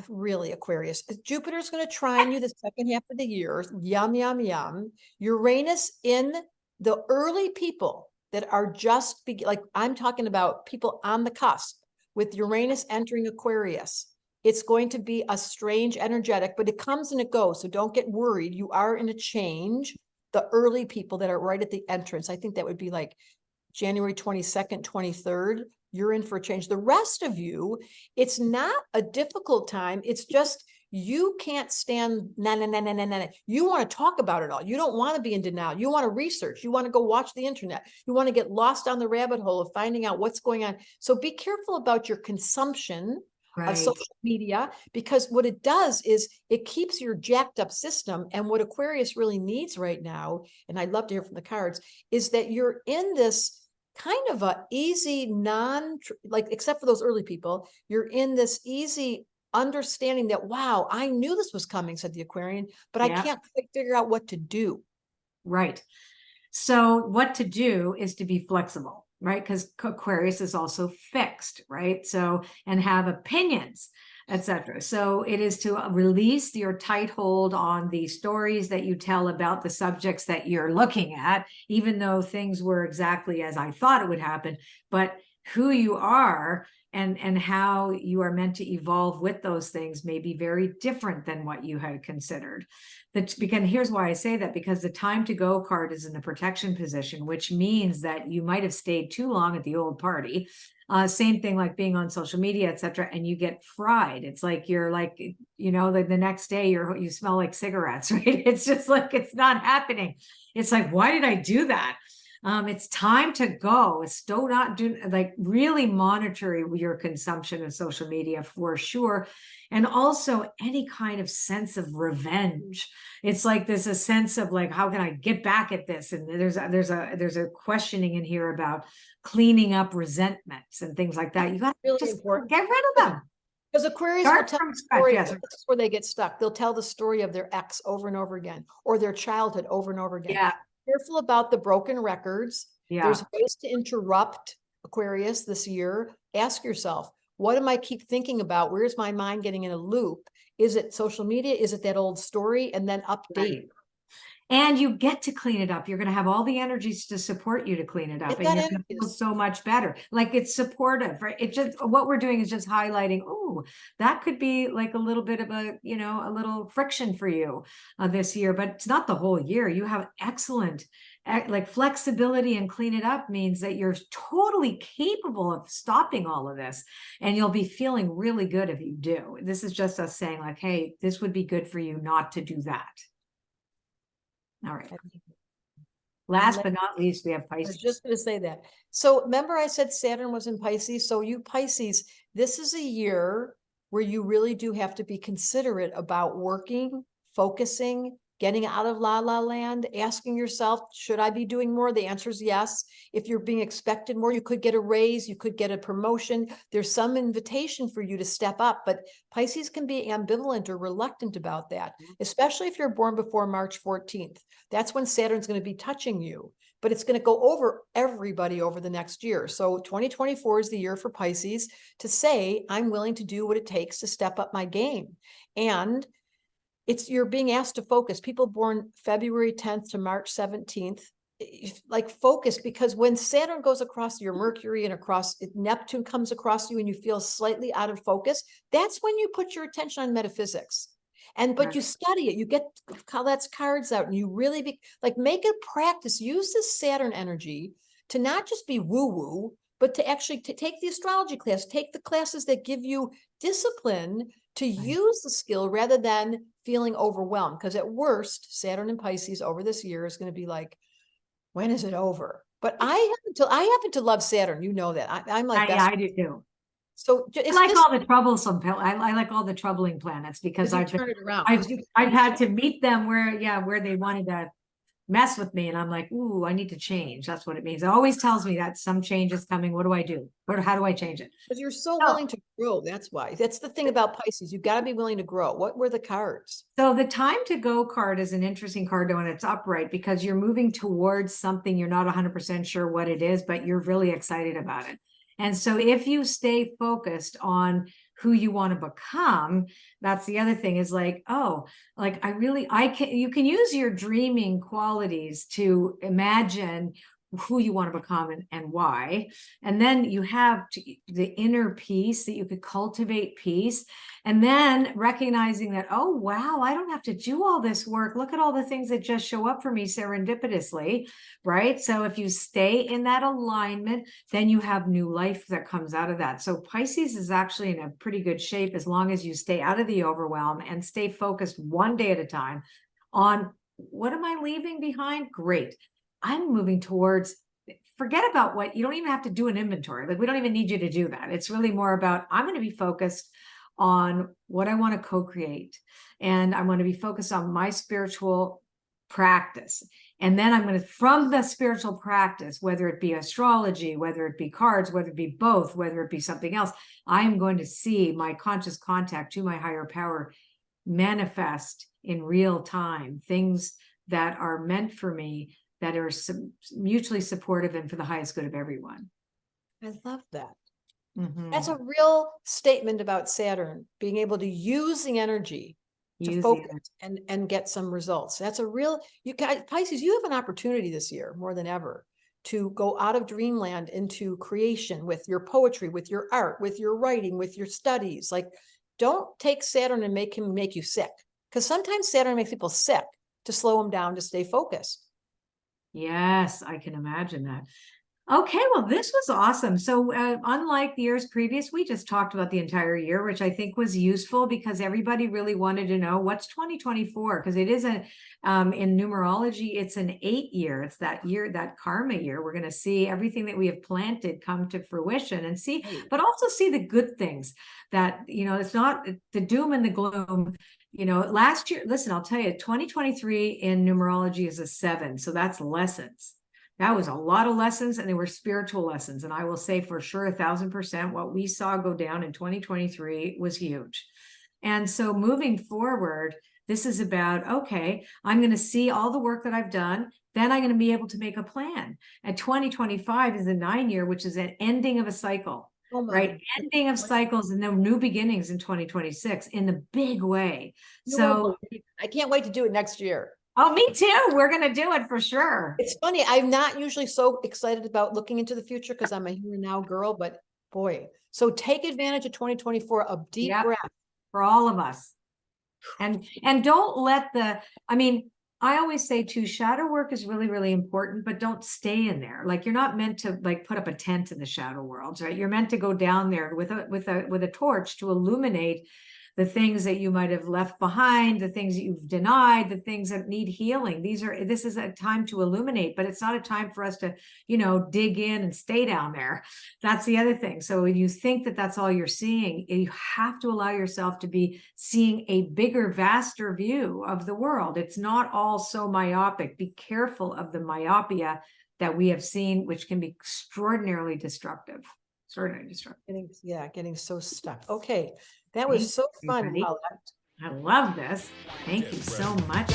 really, Aquarius, Jupiter's going to trine you the second half of the year. Yum, yum, yum. Uranus in the early people that are just like I'm talking about people on the cusp with Uranus entering Aquarius. It's going to be a strange energetic, but it comes and it goes. So don't get worried. You are in a change. The early people that are right at the entrance, I think that would be like January 22nd, 23rd. You're in for a change. The rest of you, it's not a difficult time. It's just you can't stand You want to talk about it all. You don't want to be in denial. You want to research. You want to go watch the internet. You want to get lost down the rabbit hole of finding out what's going on. So be careful about your consumption of social media, because what it does is it keeps your jacked up system. And what Aquarius really needs right now, and I'd love to hear from the cards, is that you're in this kind of a easy like, except for those early people, you're in this easy understanding that, wow, I knew this was coming, said the Aquarian, but I can't quite figure out what to do.
Right. So what to do is to be flexible, right? Because Aquarius is also fixed, right? So, and have opinions, etc. So it is to release your tight hold on the stories that you tell about the subjects that you're looking at, even though things were exactly as I thought it would happen, but who you are and how you are meant to evolve with those things may be very different than what you had considered. Because here's why I say that, because the time to go card is in the protection position, which means that you might have stayed too long at the old party. Same thing like being on social media, etc., and you get fried. It's like you're like, you know, the next day you smell like cigarettes, right? It's just like it's not happening. It's like, why did I do that? It's time to go. It's still not like really monitor your consumption of social media for sure. And also any kind of sense of revenge. It's like there's a sense of like, how can I get back at this? And there's a questioning in here about cleaning up resentments and things like that. You got to
really
just
important.
Get rid of them.
Because Aquarius will tell the story. This is where they get stuck. They'll tell the story of their ex over and over again, or their childhood over and over again.
Yeah.
Careful about the broken records. There's ways to interrupt Aquarius this year. Ask yourself, what am I keep thinking about? Where's my mind getting in a loop? Is it social media? Is it that old story? And then update.
And you get to clean it up. You're going to have all the energies to support you to clean it up.
Get
And
that
you're going to feel
energies.
so much better. Like it's supportive, right? It just, what we're doing is just highlighting, oh, that could be like a little bit of a, you know, a little friction for you this year, but it's not the whole year. You have excellent, like flexibility, and clean it up means that you're totally capable of stopping all of this. And you'll be feeling really good if you do. This is just us saying like, hey, this would be good for you not to do that. All right. Last but not least, we have
I was
Pisces.
just going to say that. So remember I said Saturn was in Pisces. So you Pisces, this is a year where you really do have to be considerate about working, focusing, getting out of la la land, asking yourself, should I be doing more? The answer is yes. If you're being expected more, you could get a raise, you could get a promotion. There's some invitation for you to step up, but Pisces can be ambivalent or reluctant about that, especially if you're born before March 14th. That's when Saturn's going to be touching you, but it's going to go over everybody over the next year. So 2024 is the year for Pisces to say, I'm willing to do what it takes to step up my game. And you're being asked to focus. People born February 10th to March 17th, like focus, because when Saturn goes across your Mercury and across Neptune comes across you and you feel slightly out of focus, that's when you put your attention on metaphysics. But you study it, you get Colette's cards out and you really make a practice, use this Saturn energy to not just be woo-woo, but to actually take the astrology class, take the classes that give you discipline to use the skill rather than feeling overwhelmed. Because at worst, Saturn and Pisces over this year is going to be like, when is it over? But I happen to love Saturn. You know that. I'm like,
yeah, I do too.
So
I like all the troublesome. I like all the troubling planets because
I've
had to meet them where they wanted to mess with me, and I'm like, ooh, I need to change. That's what it means. It always tells me that some change is coming. What do I do? Or how do I change it?
Because you're so willing to grow. That's why. That's the thing about Pisces. You've got to be willing to grow. What were the cards?
So the time to go card is an interesting card when it's upright, because you're moving towards something you're not 100% sure what it is, but you're really excited about it. And so if you stay focused on who you want to become, that's the other thing, is like, oh, like you can use your dreaming qualities to imagine who you want to become and why. And then you have the inner peace that you could cultivate peace. And then recognizing that, oh, wow, I don't have to do all this work. Look at all the things that just show up for me serendipitously, right? So if you stay in that alignment, then you have new life that comes out of that. So Pisces is actually in a pretty good shape as long as you stay out of the overwhelm and stay focused one day at a time on, what am I leaving behind? Great. I'm moving towards, forget about what, you don't even have to do an inventory. Like, we don't even need you to do that. It's really more about, I'm going to be focused on what I want to co-create. And I'm going to be focused on my spiritual practice. And then I'm going to, from the spiritual practice, whether it be astrology, whether it be cards, whether it be both, whether it be something else, I'm going to see my conscious contact to my higher power manifest in real time, things that are meant for me, that are mutually supportive and for the highest good of everyone.
I love that.
Mm-hmm.
That's a real statement about Saturn, being able to use the energy to focus and get some results. That's a real, Pisces, you have an opportunity this year more than ever to go out of dreamland into creation with your poetry, with your art, with your writing, with your studies. Like, don't take Saturn and make you sick, because sometimes Saturn makes people sick to slow them down to stay focused.
Yes, I can imagine that. Okay, well, this was awesome. So unlike the years previous, we just talked about the entire year, which I think was useful because everybody really wanted to know what's 2024, because it is in numerology, it's an 8-year. It's that year, that karma year. We're going to see everything that we have planted come to fruition and see, but also see the good things that, it's not the doom and the gloom. Last year, listen, I'll tell you, 2023 in numerology is a 7. So that's lessons. That was a lot of lessons, and they were spiritual lessons. And I will say for sure, 1,000%, what we saw go down in 2023 was huge. And so moving forward, this is about, okay, I'm going to see all the work that I've done. Then I'm going to be able to make a plan. And 2025 is a 9-year, which is an ending of a cycle. Right? Ending of cycles and then new beginnings in 2026 in the big way. So
I can't wait to do it next year.
Oh, me too. We're going to do it for sure.
It's funny. I'm not usually so excited about looking into the future because I'm a here and now girl, but boy. So take advantage of 2024, a deep
Yep,
breath.
for all of us. And don't let I mean, I always say too, shadow work is really, really important, but don't stay in there. Like, you're not meant to like put up a tent in the shadow worlds, right? You're meant to go down there with a torch to illuminate the things that you might have left behind, the things that you've denied, the things that need healing. This is a time to illuminate, but it's not a time for us to, dig in and stay down there. That's the other thing. So when you think that that's all you're seeing, you have to allow yourself to be seeing a bigger, vaster view of the world. It's not all so myopic. Be careful of the myopia that we have seen, which can be extraordinarily destructive.
Getting so stuck. Okay. That was so fun.
I love this. Thank you so much.